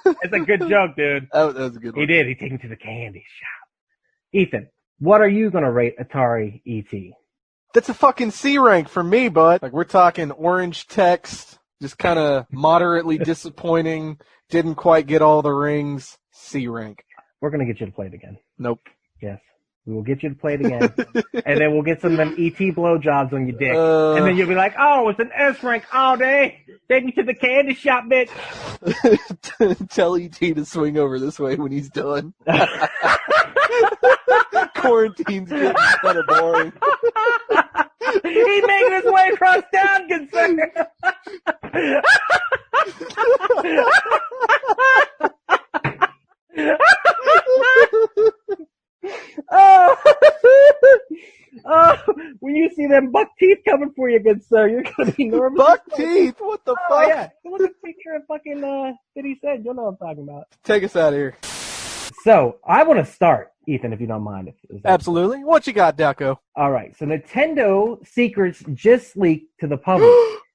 [SPEAKER 10] It's a good joke, dude.
[SPEAKER 3] That was a good one.
[SPEAKER 10] He did. He took me to the candy shop. Ethan, what are you going to rate Atari ET?
[SPEAKER 3] That's a fucking C rank for me, bud. Like, we're talking orange text, just kind of moderately disappointing, didn't quite get all the rings. C rank.
[SPEAKER 10] We're going to get you to play it again.
[SPEAKER 3] Nope.
[SPEAKER 10] Yes. We will get you to play it again. And then we'll get some of them ET blowjobs on your dick. And then you'll be like, oh, it's an S rank all day. Take me to the candy shop, bitch.
[SPEAKER 3] Tell ET to swing over this way when he's done. Quarantine's getting kind of boring.
[SPEAKER 10] He making his way across town, good sir. Oh. Oh, when you see them buck teeth coming for you, good sir, you're gonna be nervous.
[SPEAKER 3] Buck teeth? What the
[SPEAKER 10] Oh
[SPEAKER 3] fuck?
[SPEAKER 10] yeah, look at the picture of fucking 50 Cent. You'll know what I'm talking about.
[SPEAKER 3] Take us out of here.
[SPEAKER 10] So I want to start, Ethan, if you don't mind.
[SPEAKER 3] Absolutely. What you got, Daco?
[SPEAKER 10] All right. So Nintendo secrets just leaked to the public.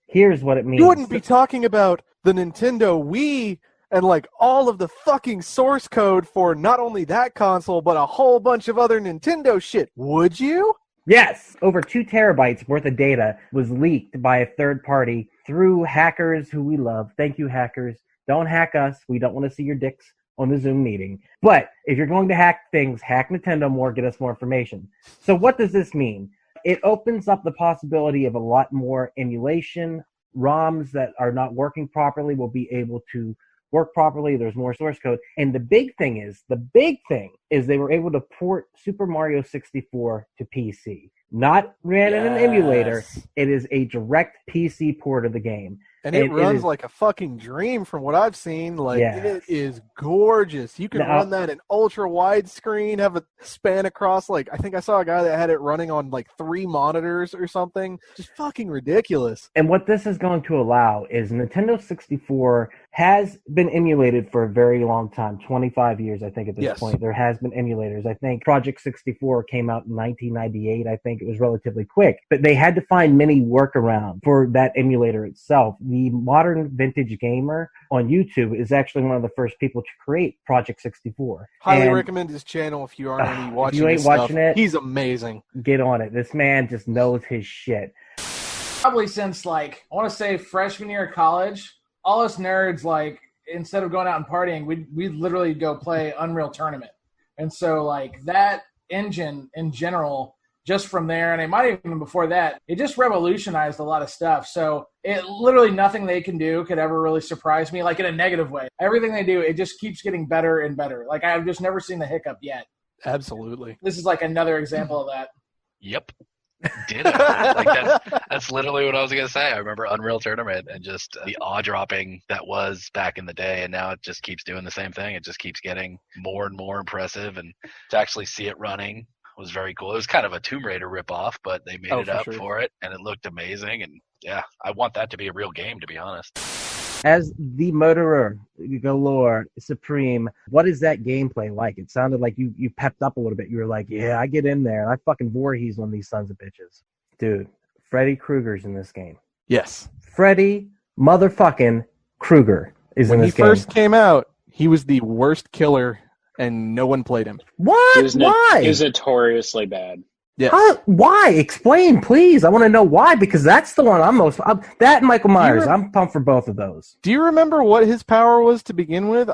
[SPEAKER 10] Here's what it means.
[SPEAKER 3] You wouldn't be talking about the Nintendo Wii and like all of the fucking source code for not only that console, but a whole bunch of other Nintendo shit, would you?
[SPEAKER 10] Yes. Over 2 terabytes worth of data was leaked by a third party through hackers who we love. Thank you, hackers. Don't hack us. We don't want to see your dicks on the Zoom meeting. But if you're going to hack things, hack Nintendo more, get us more information. So what does this mean? It opens up the possibility of a lot more emulation. ROMs that are not working properly will be able to work properly. There's more source code. And the big thing is they were able to port Super Mario 64 to PC. Not ran in an emulator. It is a direct PC port of the game.
[SPEAKER 3] And it runs like a fucking dream from what I've seen. Like,
[SPEAKER 10] Yes.
[SPEAKER 3] it is gorgeous. You can
[SPEAKER 10] Now-
[SPEAKER 3] run that in ultra widescreen, have a span across, like, I think I saw a guy that had it running on like 3 monitors or something. Just fucking ridiculous.
[SPEAKER 10] And what this is going to allow is Nintendo 64 has been emulated for a very long time, 25 years, I think, at this
[SPEAKER 3] Yes.
[SPEAKER 10] point. There has been emulators. I think Project 64 came out in 1998. I think it was relatively quick. But they had to find many workarounds for that emulator itself. The Modern Vintage Gamer on YouTube is actually one of the first people to create Project 64.
[SPEAKER 3] Highly
[SPEAKER 10] And
[SPEAKER 3] recommend his channel if you aren't already
[SPEAKER 10] if
[SPEAKER 3] watching
[SPEAKER 10] you ain't
[SPEAKER 3] his stuff.
[SPEAKER 10] watching it,
[SPEAKER 3] He's amazing.
[SPEAKER 10] get on it. This man just knows his shit.
[SPEAKER 12] Probably since, like, I want to say freshman year of college, all us nerds, like, instead of going out and partying, we'd literally go play Unreal Tournament. And so, like, that engine in general, just from there, and it might have even before that, it just revolutionized a lot of stuff. So it literally nothing they can do could ever really surprise me, like in a negative way. Everything they do, it just keeps getting better and better. Like, I've just never seen the hiccup yet.
[SPEAKER 3] Absolutely.
[SPEAKER 12] This is like another example of that.
[SPEAKER 13] Yep. Ditto. Like that's literally what I was gonna say. I remember Unreal Tournament and just the awe dropping that was back in the day, and now it just keeps doing the same thing. It just keeps getting more and more impressive, and to actually see it running was very cool. It was kind of a Tomb Raider ripoff, but they made it up for it, and it looked amazing. And yeah, I want that to be a real game, to be honest.
[SPEAKER 10] As the murderer galore supreme, what is that gameplay like? It sounded like you pepped up a little bit. You were like, yeah, I get in there. I fucking Voorhees on these sons of bitches. Dude, Freddy Krueger's in this game.
[SPEAKER 3] Yes.
[SPEAKER 10] Freddy motherfucking Krueger is in this game.
[SPEAKER 3] When he first came out, he was the worst killer, and no one played him.
[SPEAKER 10] What? Why?
[SPEAKER 14] He was notoriously bad.
[SPEAKER 3] Yes.
[SPEAKER 10] Why? Explain, please. I want to know why, because that's the one that and Michael Myers. I'm pumped for both of those.
[SPEAKER 3] Do you remember what his power was to begin with?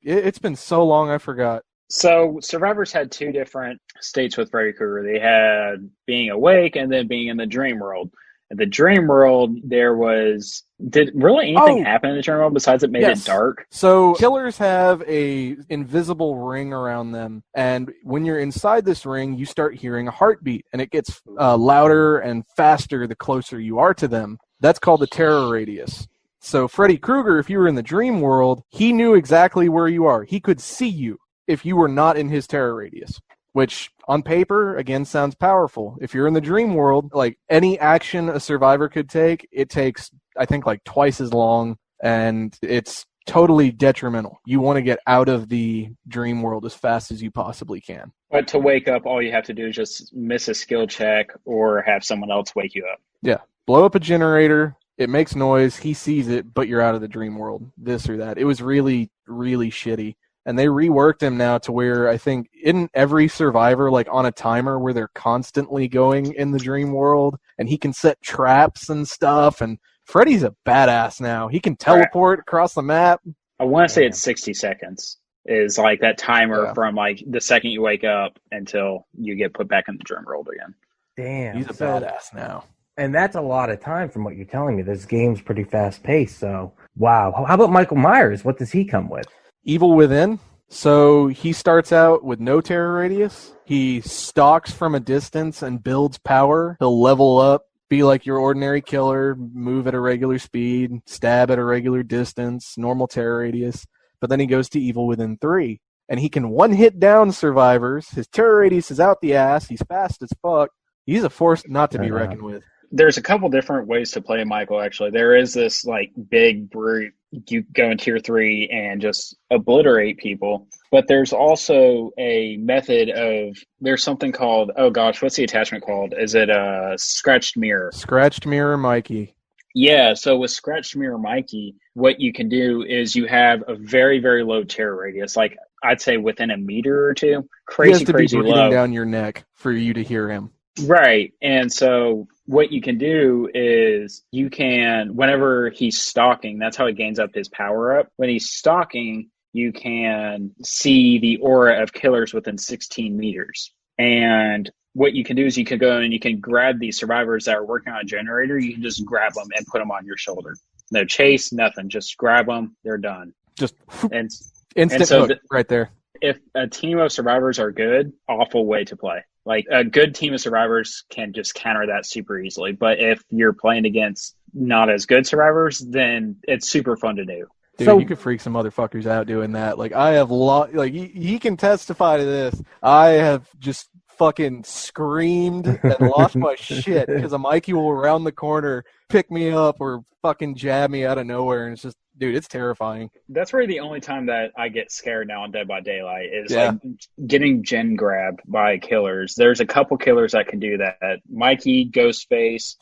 [SPEAKER 3] It's been so long I forgot.
[SPEAKER 14] So survivors had two different states with Freddy Krueger. They had being awake and then being in the dream world. In the dream world, did really anything happen in the dream world besides it made it dark?
[SPEAKER 3] So killers have a invisible ring around them, and when you're inside this ring, you start hearing a heartbeat, and it gets louder and faster the closer you are to them. That's called the terror radius. So Freddy Krueger, if you were in the dream world, he knew exactly where you are. He could see you if you were not in his terror radius, which on paper, again, sounds powerful. If you're in the dream world, like any action a survivor could take, it takes, I think, like twice as long, and it's totally detrimental. You want to get out of the dream world as fast as you possibly can.
[SPEAKER 14] But to wake up, all you have to do is just miss a skill check or have someone else wake you up.
[SPEAKER 3] Yeah. Blow up a generator. It makes noise. He sees it, but you're out of the dream world. This or that. It was really, really shitty. And they reworked him now to where I think in every survivor, like on a timer where they're constantly going in the dream world, and he can set traps and stuff. And Freddy's a badass now. He can teleport across the map.
[SPEAKER 14] I want to say it's 60 seconds is like that timer from like the second you wake up until you get put back in the dream world again.
[SPEAKER 10] Damn.
[SPEAKER 3] He's a badass now.
[SPEAKER 10] And that's a lot of time from what you're telling me. This game's pretty fast paced, so wow. How about Michael Myers? What does he come with?
[SPEAKER 3] Evil Within. So he starts out with no terror radius. He stalks from a distance and builds power. He'll level up, be like your ordinary killer, move at a regular speed, stab at a regular distance, normal terror radius. But then he goes to Evil Within 3. And he can one-hit down survivors. His terror radius is out the ass. He's fast as fuck. He's a force not to be reckoned with.
[SPEAKER 14] There's a couple different ways to play Michael, actually. There is this, like, big brute. You go in tier 3 and just obliterate people. But there's also a method of, there's something called, oh gosh, what's the attachment called? Is it a Scratched Mirror?
[SPEAKER 3] Scratched Mirror Mikey.
[SPEAKER 14] Yeah, so with Scratched Mirror Mikey, what you can do is you have a very, very low terror radius. Like, I'd say within a meter or two. Crazy,
[SPEAKER 3] he has to
[SPEAKER 14] crazy
[SPEAKER 3] be breathing
[SPEAKER 14] low.
[SPEAKER 3] down your neck for you to hear him.
[SPEAKER 14] Right. And so what you can do is you can, whenever he's stalking, that's how he gains up his power up. When he's stalking, you can see the aura of killers within 16 meters. And what you can do is you can go and you can grab these survivors that are working on a generator. You can just grab them and put them on your shoulder. No chase, nothing. Just grab them. They're done.
[SPEAKER 3] Just
[SPEAKER 14] and
[SPEAKER 3] instant
[SPEAKER 14] so
[SPEAKER 3] hook right there.
[SPEAKER 14] If a team of survivors are good, awful way to play. Like, a good team of survivors can just counter that super easily. But if you're playing against not as good survivors, then it's super fun to do.
[SPEAKER 3] Dude,
[SPEAKER 14] So-
[SPEAKER 3] you could freak some motherfuckers out doing that. Like, I have he can testify to this. I have just fucking screamed and lost my shit because a Mikey will round the corner, pick me up, or fucking jab me out of nowhere, and it's just, dude, it's terrifying.
[SPEAKER 14] That's really the only time that I get scared now on Dead by Daylight is
[SPEAKER 3] Yeah.
[SPEAKER 14] like getting gen grabbed by killers. There's a couple killers that can do that. Mikey, Ghostface,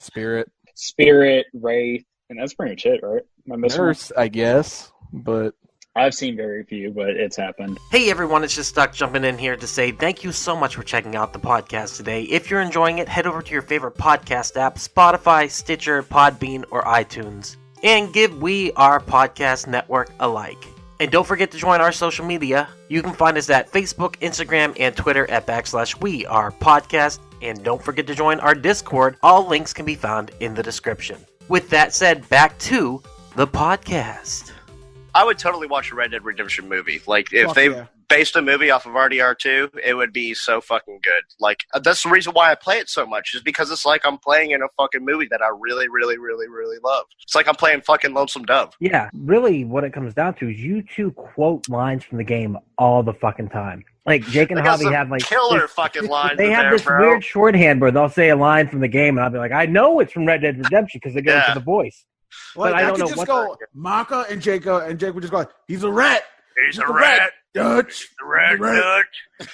[SPEAKER 14] Spirit, Wraith, and that's pretty much it, right? Am I missing one?
[SPEAKER 3] Nurse, I guess, but
[SPEAKER 14] I've seen very few, but it's happened.
[SPEAKER 15] Hey everyone, it's just Duck jumping in here to say thank you so much for checking out the podcast today. If you're enjoying it, head over to your favorite podcast app, Spotify, Stitcher, Podbean, or iTunes, and give We Are Podcast Network a like. And don't forget to join our social media. You can find us at Facebook, Instagram, and Twitter at /We Are Podcast. And don't forget to join our Discord. All links can be found in the description. With that said, back to the podcast.
[SPEAKER 16] I would totally watch a Red Dead Redemption movie. Like, if
[SPEAKER 17] Fuck
[SPEAKER 16] they
[SPEAKER 17] yeah.
[SPEAKER 16] based a movie off of RDR2, it would be so fucking good. Like, that's the reason why I play it so much, is because it's like I'm playing in a fucking movie that I really, really, really, really love. It's like I'm playing fucking Lonesome Dove.
[SPEAKER 10] Yeah, really what it comes down to is you two quote lines from the game all the fucking time. Like, Jake and
[SPEAKER 16] They got
[SPEAKER 10] Javi
[SPEAKER 16] some
[SPEAKER 10] have like
[SPEAKER 16] killer
[SPEAKER 10] this-
[SPEAKER 16] fucking lines
[SPEAKER 10] They
[SPEAKER 16] in
[SPEAKER 10] have
[SPEAKER 16] there,
[SPEAKER 10] this
[SPEAKER 16] bro.
[SPEAKER 10] weird shorthand where they'll say a line from the game, and I'll be like, I know it's from Red Dead Redemption because they go into the voice.
[SPEAKER 17] Like,
[SPEAKER 10] but I don't
[SPEAKER 17] could
[SPEAKER 10] know
[SPEAKER 17] just
[SPEAKER 10] what.
[SPEAKER 17] go Maka and Jacob, and Jake would just go, he's a rat.
[SPEAKER 16] He's a rat.
[SPEAKER 17] Dutch.
[SPEAKER 16] The rat, Dutch.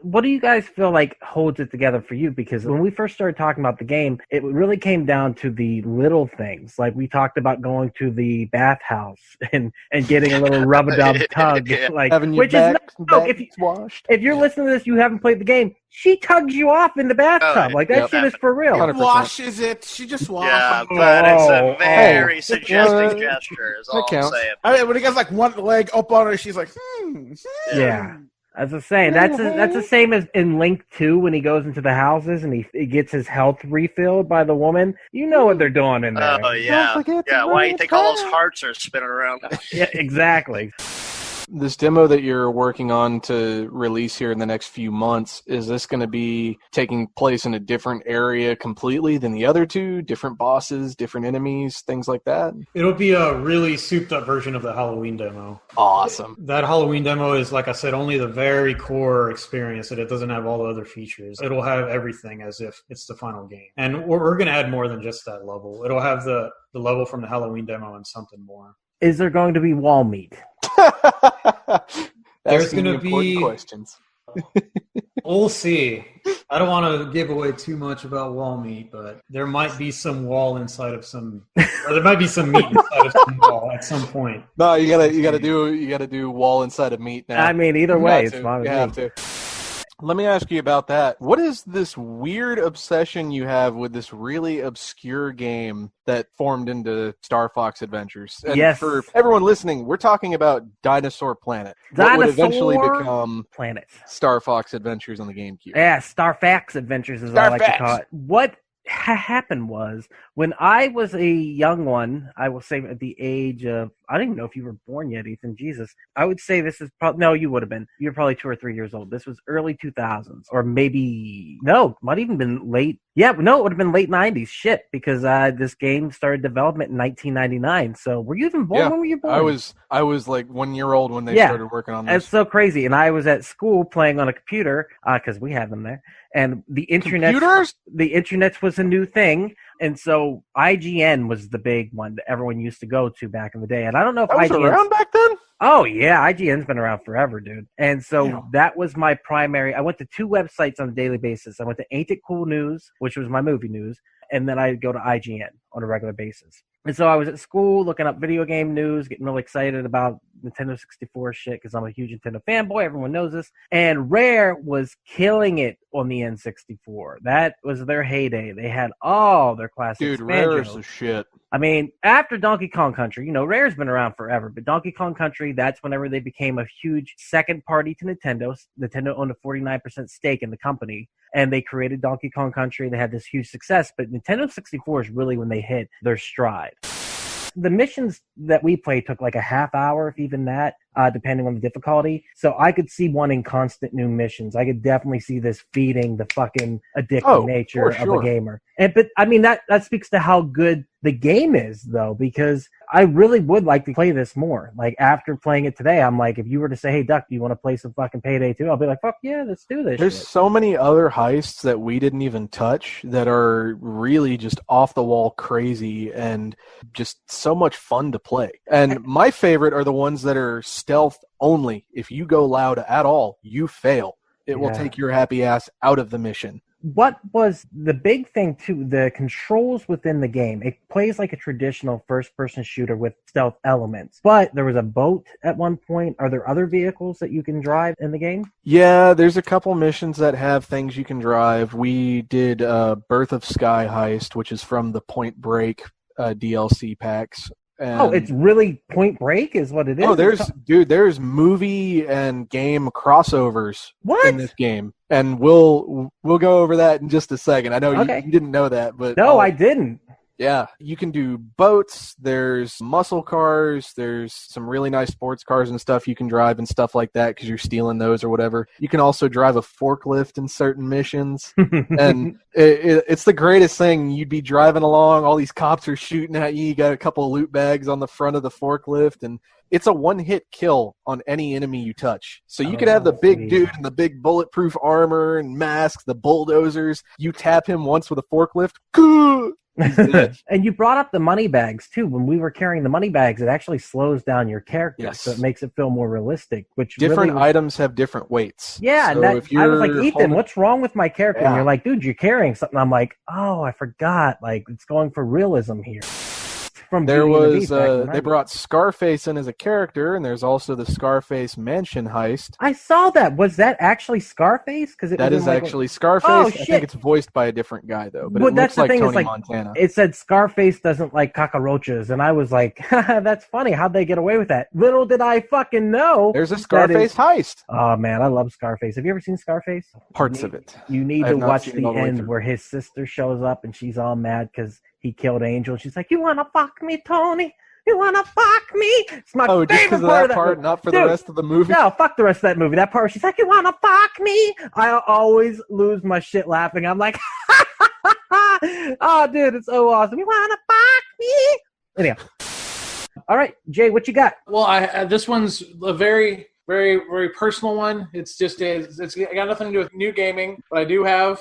[SPEAKER 10] What do you guys feel like holds it together for you? Because when we first started talking about the game, it really came down to the little things. Like, we talked about going to the bathhouse and getting a little rub-a-dub tug, like,
[SPEAKER 3] Having your
[SPEAKER 10] which is
[SPEAKER 3] back washed.
[SPEAKER 10] if you're listening to this, you haven't played the game. She tugs you off in the bathtub. Like, that shit is for real.
[SPEAKER 17] Washes it. She just washes
[SPEAKER 16] Yeah,
[SPEAKER 17] it.
[SPEAKER 16] but it's a very
[SPEAKER 17] Oh.
[SPEAKER 16] suggestive gesture, is all I'm saying.
[SPEAKER 17] I mean, when he gets like one leg up on her, she's like,
[SPEAKER 10] Yeah. As I was saying, that's the same as in Link 2 when he goes into the houses and he gets his health refilled by the woman. You know what they're doing in there.
[SPEAKER 16] Oh, yeah. Yeah, why do you think all those hearts are spinning around?
[SPEAKER 10] Yeah, exactly.
[SPEAKER 3] This demo that you're working on to release here in the next few months, is this going to be taking place in a different area completely than the other two? Different bosses, different enemies, things like that?
[SPEAKER 18] It'll be a really souped-up version of the Halloween demo.
[SPEAKER 3] Awesome.
[SPEAKER 18] That Halloween demo is, like I said, only the very core experience, and it doesn't have all the other features. It'll have everything as if it's the final game. And we're going to add more than just that level. It'll have the level from the Halloween demo and something more.
[SPEAKER 10] Is there going to be wall meat?
[SPEAKER 18] There's going to be
[SPEAKER 3] questions.
[SPEAKER 18] We'll see. I don't want to give away too much about wall meat, but there might be some wall inside of some, or there might be some meat inside of some wall at some point.
[SPEAKER 3] No, you gotta do wall inside of meat now.
[SPEAKER 10] I mean, either way, it's fine with
[SPEAKER 3] You
[SPEAKER 10] me.
[SPEAKER 3] have to. Let me ask you about that. What is this weird obsession you have with this really obscure game that formed into Star Fox Adventures? And
[SPEAKER 10] Yes.
[SPEAKER 3] for everyone listening, we're talking about Dinosaur Planet. What would eventually become
[SPEAKER 10] Planet.
[SPEAKER 3] Star Fox Adventures on the GameCube.
[SPEAKER 10] Yeah, Starfax Adventures is what I like to call it. What happened was, when I was a young one, I will say at the age of, I don't even know if you were born yet, Ethan, Jesus. I would say this is probably, no, you would have been. You were probably 2 or 3 years old. This was early 2000s, or maybe, no, might even been late. Yeah, no, it would have been late 90s. Shit, because this game started development in 1999. So were you even born?
[SPEAKER 3] Yeah,
[SPEAKER 10] when were you born?
[SPEAKER 3] I was like 1 year old when they started working on this.
[SPEAKER 10] It's so crazy. And I was at school playing on a computer, because we had them there. And the internet was a new thing. And so IGN was the big one that everyone used to go to back in the day. And I don't know if
[SPEAKER 3] That was
[SPEAKER 10] IGN
[SPEAKER 3] around back then?
[SPEAKER 10] Oh, yeah. IGN's been around forever, dude. And so that was my primary. I went to 2 websites on a daily basis. I went to Ain't It Cool News, which was my movie news, and then I'd go to IGN on a regular basis. And so I was at school looking up video game news, getting really excited about Nintendo 64 shit because I'm a huge Nintendo fanboy. Everyone knows this. And Rare was killing it on the N64. That was their heyday. They had all their classics.
[SPEAKER 3] Dude, Rare is the shit.
[SPEAKER 10] I mean, after Donkey Kong Country, Rare's been around forever, but Donkey Kong Country, that's whenever they became a huge second party to Nintendo. Nintendo owned a 49% stake in the company, and they created Donkey Kong Country. They had this huge success, but Nintendo 64 is really when they hit their stride. The missions that we played took like a half hour, if even that, depending on the difficulty. So I could see wanting constant new missions. I could definitely see this feeding the fucking addictive nature of a gamer. But I mean, that speaks to how good the game is, though, because I really would like to play this more. Like, after playing it today, I'm like, if you were to say, hey, Duck, do you want to play some fucking Payday 2? I'll be like, fuck yeah, let's do this
[SPEAKER 3] There's
[SPEAKER 10] shit.
[SPEAKER 3] so many other heists that we didn't even touch that are really just off the wall crazy and just so much fun to play. And my favorite are the ones that are stealth only. If you go loud at all, you fail. It will take your happy ass out of the mission.
[SPEAKER 10] What was the big thing, too, the controls within the game. It plays like a traditional first-person shooter with stealth elements. But there was a boat at one point. Are there other vehicles that you can drive in the game?
[SPEAKER 3] Yeah, there's a couple missions that have things you can drive. We did Birth of Sky Heist, which is from the Point Break DLC packs. And
[SPEAKER 10] it's really Point Break is what it is?
[SPEAKER 3] Oh, there's movie and game crossovers in this game. And we'll go over that in just a second. I know you didn't know that, but
[SPEAKER 10] no, I didn't.
[SPEAKER 3] Yeah, you can do boats, there's muscle cars, there's some really nice sports cars and stuff you can drive and stuff like that because you're stealing those or whatever. You can also drive a forklift in certain missions. And it's the greatest thing. You'd be driving along, all these cops are shooting at you, you got a couple of loot bags on the front of the forklift, and it's a one-hit kill on any enemy you touch. So you could have the big dude in the big bulletproof armor and mask, the bulldozers. You tap him once with a forklift,
[SPEAKER 10] and you brought up the money bags too. When we were carrying the money bags, it actually slows down your character, so it makes it feel more realistic. Which
[SPEAKER 3] different
[SPEAKER 10] really
[SPEAKER 3] items have different weights.
[SPEAKER 10] Yeah,
[SPEAKER 3] so
[SPEAKER 10] and
[SPEAKER 3] if
[SPEAKER 10] I was like,
[SPEAKER 3] you're
[SPEAKER 10] Ethan, what's wrong with my character? And
[SPEAKER 3] Yeah.
[SPEAKER 10] you're like, dude, you're carrying something. I'm like, oh, I forgot. Like, it's going for realism here. from
[SPEAKER 3] There
[SPEAKER 10] Beauty and the
[SPEAKER 3] was
[SPEAKER 10] Beast back in the
[SPEAKER 3] they
[SPEAKER 10] 90s.
[SPEAKER 3] brought Scarface in as a character, and there's also the Scarface Mansion heist.
[SPEAKER 10] I saw that. Was that actually Scarface? Because
[SPEAKER 3] That is actually Scarface.
[SPEAKER 10] Oh,
[SPEAKER 3] I
[SPEAKER 10] shit.
[SPEAKER 3] think it's voiced by a different guy though, but
[SPEAKER 10] Well,
[SPEAKER 3] it
[SPEAKER 10] that's
[SPEAKER 3] looks
[SPEAKER 10] the
[SPEAKER 3] like
[SPEAKER 10] thing,
[SPEAKER 3] Tony
[SPEAKER 10] is, like,
[SPEAKER 3] Montana.
[SPEAKER 10] It said Scarface doesn't like cockroaches, and I was like, that's funny. How'd they get away with that? Little did I fucking know.
[SPEAKER 3] There's a
[SPEAKER 10] that
[SPEAKER 3] Scarface
[SPEAKER 10] is-
[SPEAKER 3] heist.
[SPEAKER 10] Oh man, I love Scarface. Have you ever seen Scarface?
[SPEAKER 3] Parts of it.
[SPEAKER 10] You need
[SPEAKER 3] I
[SPEAKER 10] to
[SPEAKER 3] have not
[SPEAKER 10] watch
[SPEAKER 3] seen it
[SPEAKER 10] the
[SPEAKER 3] all the way
[SPEAKER 10] end
[SPEAKER 3] through.
[SPEAKER 10] where his sister shows up and she's all mad because he killed Angel. She's like, "You wanna fuck me, Tony? You wanna fuck me?" It's my
[SPEAKER 3] Oh, just
[SPEAKER 10] favorite
[SPEAKER 3] because of
[SPEAKER 10] part
[SPEAKER 3] that part,
[SPEAKER 10] movie.
[SPEAKER 3] not for
[SPEAKER 10] Dude,
[SPEAKER 3] the rest of the movie.
[SPEAKER 10] No, fuck the rest of that movie. That part where she's like, "You wanna fuck me?" I always lose my shit laughing. I'm like, oh, dude, it's so awesome. You wanna fuck me? Anyhow. All right, Jay, what you got?
[SPEAKER 12] Well, this one's a very, very, very personal one. It's just it's got nothing to do with new gaming, but I do have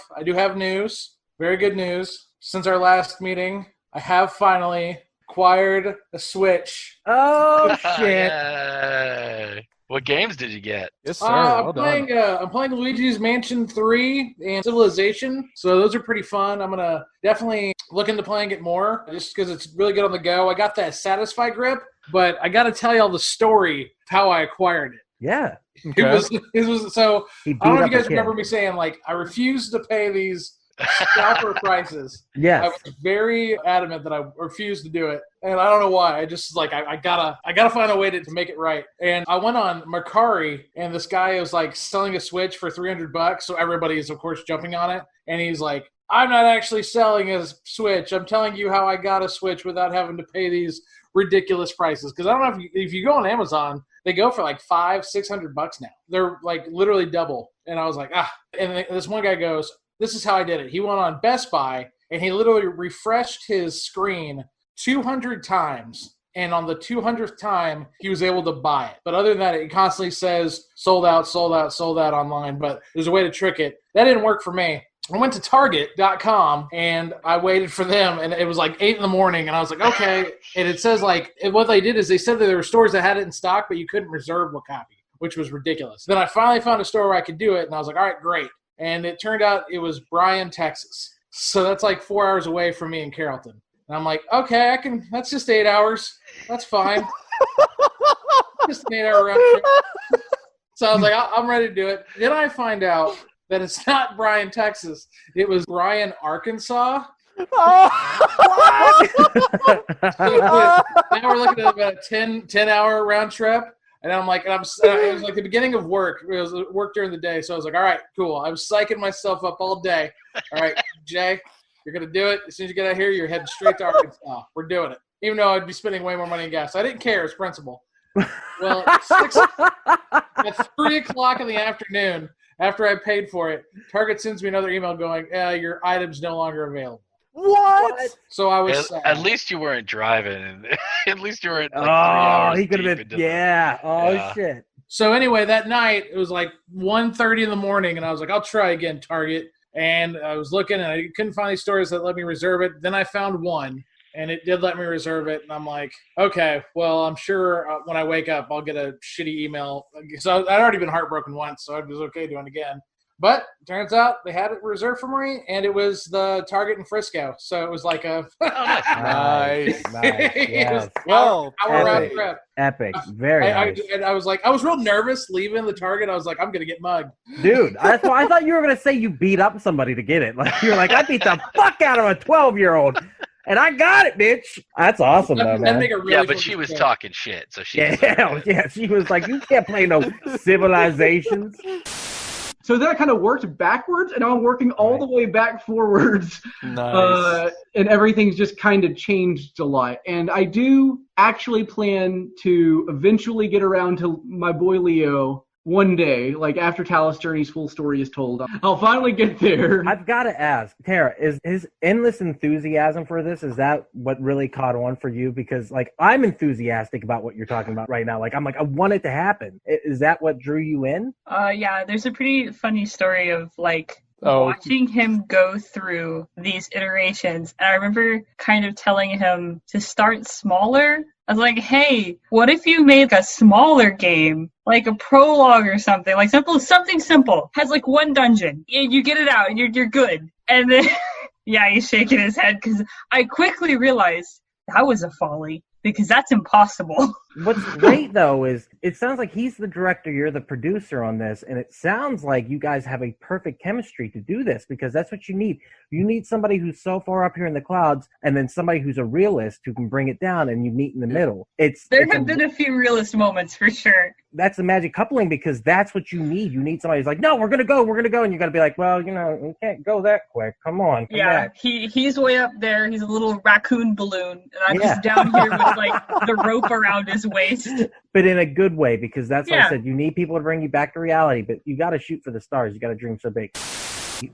[SPEAKER 12] news, very good news. Since our last meeting, I have finally acquired a Switch.
[SPEAKER 10] Oh shit!
[SPEAKER 13] Yay. What games did you get?
[SPEAKER 3] Yes,
[SPEAKER 12] I'm playing Luigi's Mansion 3 and Civilization, so those are pretty fun. I'm gonna definitely look into playing it more, just because it's really good on the go. I got that Satisfy grip, but I got to tell y'all the story of how I acquired it.
[SPEAKER 10] Yeah.
[SPEAKER 12] It was so.
[SPEAKER 10] He
[SPEAKER 12] I don't know
[SPEAKER 10] beat
[SPEAKER 12] if
[SPEAKER 10] up
[SPEAKER 12] you
[SPEAKER 10] a
[SPEAKER 12] guys
[SPEAKER 10] kid.
[SPEAKER 12] remember me saying, like, I refuse to pay these scalper prices.
[SPEAKER 10] Yes.
[SPEAKER 12] I was very adamant that I refused to do it, and I don't know why. I just like I gotta find a way to make it right. And I went on Mercari, and this guy was like selling a Switch for $300, so everybody is of course jumping on it. And he's like, "I'm not actually selling a Switch. I'm telling you how I got a Switch without having to pay these ridiculous prices." Because I don't know if you go on Amazon, they go for like $500-$600 now. They're like literally double. And I was like, And this one guy goes, "This is how I did it." He went on Best Buy and he literally refreshed his screen 200 times. And on the 200th time, he was able to buy it. But other than that, it constantly says sold out, sold out, sold out online. But there's a way to trick it. That didn't work for me. I went to Target.com and I waited for them, and it was like 8 in the morning, and I was like, okay. And it says what they did is they said that there were stores that had it in stock, but you couldn't reserve a copy, which was ridiculous. Then I finally found a store where I could do it, and I was like, all right, great. And it turned out it was Bryan, Texas. So that's like 4 hours away from me in Carrollton. And I'm like, okay, that's just 8 hours. That's fine. Just an 8-hour round trip. So I was like, I'm ready to do it. Then I find out that it's not Bryan, Texas. It was Bryan, Arkansas.
[SPEAKER 10] What?
[SPEAKER 12] So now we're looking at about a 10-hour round trip. And I'm like, it was like the beginning of work. It was work during the day. So I was like, all right, cool. I was psyching myself up all day. All right, Jay, you're going to do it. As soon as you get out here, you're heading straight to Arkansas. We're doing it. Even though I'd be spending way more money in gas. I didn't care. It's principle. Well, at 3 o'clock in the afternoon, after I paid for it, Target sends me another email going, your item's no longer available.
[SPEAKER 10] What?
[SPEAKER 12] So I was sad.
[SPEAKER 13] At least you weren't driving. At least you weren't like 3
[SPEAKER 10] Oh,
[SPEAKER 13] hours
[SPEAKER 10] he could
[SPEAKER 13] deep
[SPEAKER 10] have been.
[SPEAKER 13] into
[SPEAKER 10] Yeah. Oh,
[SPEAKER 13] Yeah.
[SPEAKER 10] shit.
[SPEAKER 12] So anyway, that night, it was like 1:30 in the morning, and I was like, I'll try again, Target. And I was looking, and I couldn't find any stores that let me reserve it. Then I found one, and it did let me reserve it. And I'm like, okay, well, I'm sure when I wake up, I'll get a shitty email. So I'd already been heartbroken once, so I was okay doing it again. But turns out they had it reserved for me, and it was the Target in Frisco. So it was like a
[SPEAKER 10] Nice.
[SPEAKER 12] It was
[SPEAKER 10] Yes.
[SPEAKER 12] hour round
[SPEAKER 10] Epic.
[SPEAKER 12] trip.
[SPEAKER 10] Epic. Very nice.
[SPEAKER 12] I was like, I was real nervous leaving the Target. I was like, I'm gonna get mugged.
[SPEAKER 10] Dude, that's why I thought you were going to say you beat up somebody to get it. Like, you're like, I beat the fuck out of a 12-year-old, and I got it, bitch. That's awesome, though, man.
[SPEAKER 13] Yeah, but she was talking shit, so she.
[SPEAKER 10] Yeah, she was like, you can't play no Civilizations.
[SPEAKER 19] So that kind of worked backwards, and now I'm working all the way back forwards.
[SPEAKER 3] Nice.
[SPEAKER 19] And everything's just kind of changed a lot. And I do actually plan to eventually get around to my boy Leo one day, like after Talus Journey's full story is told. I'll finally get there.
[SPEAKER 10] I've got to ask, Tara, is his endless enthusiasm for this, is that what really caught on for you? Because, like, I'm enthusiastic about what you're talking about right now. Like, I'm like, I want it to happen. Is that what drew you in?
[SPEAKER 20] Yeah, there's a pretty funny story of, like,
[SPEAKER 10] Oh.
[SPEAKER 20] watching him go through these iterations. And I remember kind of telling him to start smaller. I was like, hey, what if you made a smaller game, like a prologue or something, like something simple, has like one dungeon. You get it out and you're good. And then, yeah, he's shaking his head because I quickly realized that was a folly because that's impossible.
[SPEAKER 10] What's great though is it sounds like he's the director, you're the producer on this, and it sounds like you guys have a perfect chemistry to do this because that's what you need. You need somebody who's so far up here in the clouds, and then somebody who's a realist who can bring it down, and you meet in the middle.
[SPEAKER 20] There have been a few realist moments for sure.
[SPEAKER 10] That's the magic coupling because that's what you need. You need somebody who's like, no, we're gonna go, and you got to be like, well, we can't go that quick. Come on, come back.
[SPEAKER 20] He's way up there. He's a little raccoon balloon, and I'm just down here with like the rope around his waist.
[SPEAKER 10] But in a good way, because that's what I said. You need people to bring you back to reality, but you got to shoot for the stars. You got to dream so big.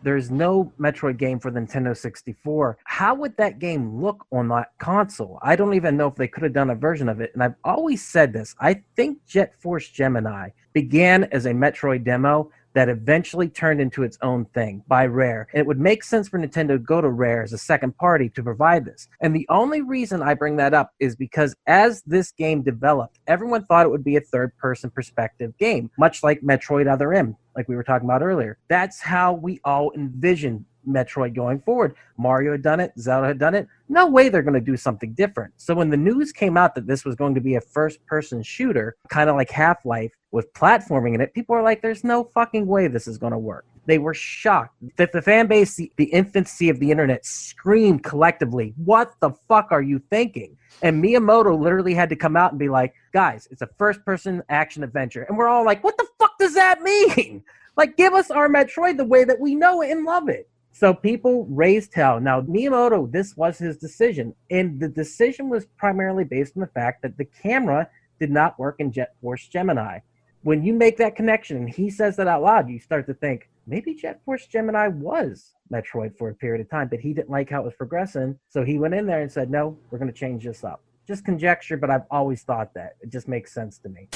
[SPEAKER 10] There's no Metroid game for the Nintendo 64. How would that game look on that console? I don't even know if they could have done a version of it. And I've always said this. I think Jet Force Gemini began as a Metroid demo that eventually turned into its own thing by Rare. And it would make sense for Nintendo to go to Rare as a second party to provide this. And the only reason I bring that up is because as this game developed, everyone thought it would be a third-person perspective game, much like Metroid Other M, like we were talking about earlier. That's how we all envisioned Metroid going forward. Mario had done it, Zelda had done it. No way they're going to do something different. So when the news came out that this was going to be a first-person shooter, kind of like Half-Life, with platforming in it, people are like, there's no fucking way this is going to work. They were shocked that the fan base, the infancy of the internet, screamed collectively, what the fuck are you thinking? And Miyamoto literally had to come out and be like, guys, it's a first-person action adventure. And we're all like, what the fuck does that mean? Like, give us our Metroid the way that we know it and love it. So people raised hell. Now, Miyamoto, this was his decision. And the decision was primarily based on the fact that the camera did not work in Jet Force Gemini. When you make that connection and he says that out loud, you start to think, maybe Jet Force Gemini was Metroid for a period of time, but he didn't like how it was progressing. So he went in there and said, no, we're going to change this up. Just conjecture, but I've always thought that. It just makes sense to me.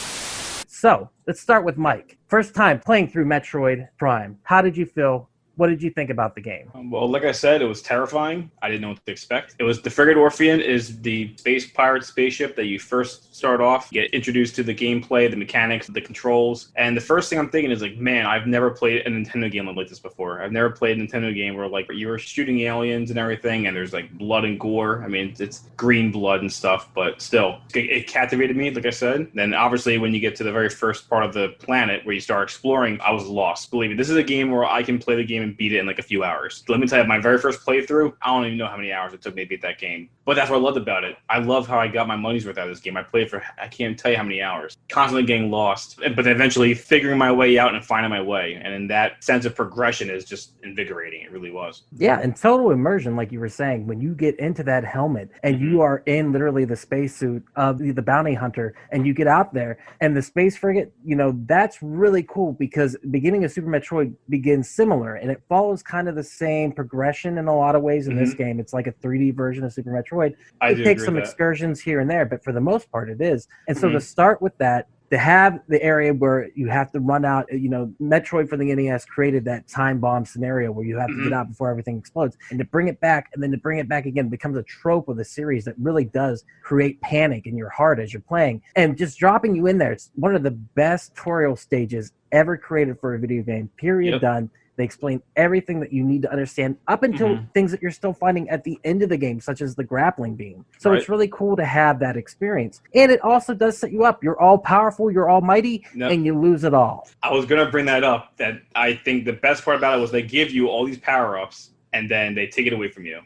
[SPEAKER 10] So let's start with Mike. First time playing through Metroid Prime. How did you feel? What did you think about the game?
[SPEAKER 21] Well, like I said, it was terrifying. I didn't know what to expect. It was the Frigate Orphean is the space pirate spaceship that you first start off, get introduced to the gameplay, the mechanics, the controls. And the first thing I'm thinking is like, man, I've never played a Nintendo game like this before. I've never played a Nintendo game where like you were shooting aliens and everything and there's like blood and gore. I mean, it's green blood and stuff, but still, it captivated me, like I said. Then obviously when you get to the very first part of the planet where you start exploring, I was lost. Believe me, this is a game where I can play the game and beat it in like a few hours. Let me tell you, my very first playthrough, I don't even know how many hours it took me to beat that game. But that's what I loved about it. I love how I got my money's worth out of this game. I played for, I can't tell you how many hours. Constantly getting lost, but eventually figuring my way out and finding my way. And in that sense of progression is just invigorating. It really was.
[SPEAKER 10] Yeah, and total immersion, like you were saying, when you get into that helmet and you are in literally the spacesuit of the bounty hunter and you get out there and the space frigate, that's really cool because the beginning of Super Metroid begins similar and it follows kind of the same progression in a lot of ways in this game. It's like a 3D version of Super Metroid. It takes some excursions here and there, but for the most part it is. And so to start with that, to have the area where you have to run out, Metroid for the NES created that time bomb scenario where you have to get out before everything explodes. And to bring it back and then to bring it back again becomes a trope of the series that really does create panic in your heart as you're playing. And just dropping you in there, it's one of the best tutorial stages ever created for a video game, period, done. They explain everything that you need to understand up until things that you're still finding at the end of the game, such as the grappling beam. So it's really cool to have that experience. And it also does set you up. You're all powerful, you're almighty, and you lose it all.
[SPEAKER 21] I was going to bring that up, that I think the best part about it was they give you all these power-ups, and then they take it away from you,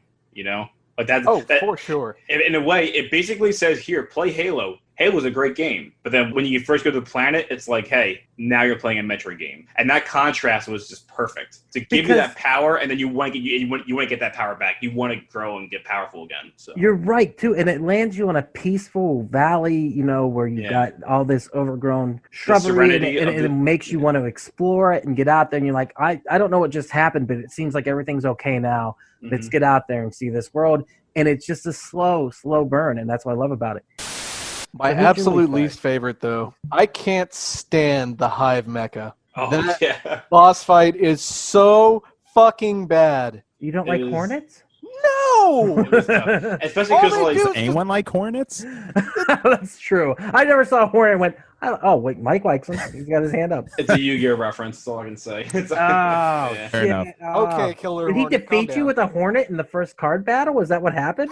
[SPEAKER 21] Like that,
[SPEAKER 3] for sure.
[SPEAKER 21] In a way, it basically says, here, play Halo. Halo's a great game, but then when you first go to the planet, it's like, hey, now you're playing a Metroid game, and that contrast was just perfect to give you that power, and then you want to get that power back. You want to grow and get powerful again. So
[SPEAKER 10] you're right too, and it lands you on a peaceful valley, where you got all this overgrown shrubbery, and it makes you want to explore it and get out there. And you're like, I don't know what just happened, but it seems like everything's okay now. Let's get out there and see this world, and it's just a slow burn, and that's what I love about it.
[SPEAKER 3] My absolute least favorite, though, I can't stand the Hive Mecha. That boss fight is so fucking bad.
[SPEAKER 10] You don't like Hornets?
[SPEAKER 3] No!
[SPEAKER 21] Especially
[SPEAKER 3] All
[SPEAKER 21] because
[SPEAKER 3] they
[SPEAKER 21] like
[SPEAKER 3] do is
[SPEAKER 2] Anyone like hornets?
[SPEAKER 10] That's true. I never saw a hornet and went, oh, wait, Mike likes him. He's got his hand up.
[SPEAKER 21] it's a Yu-Gi-Oh reference. That's all I can say. It's
[SPEAKER 10] Oh,
[SPEAKER 2] Fair enough.
[SPEAKER 3] Okay, Killer
[SPEAKER 10] Did he
[SPEAKER 3] Hornet,
[SPEAKER 10] defeat
[SPEAKER 3] calm
[SPEAKER 10] you
[SPEAKER 3] down.
[SPEAKER 10] with a hornet in the first card battle? Was that what happened?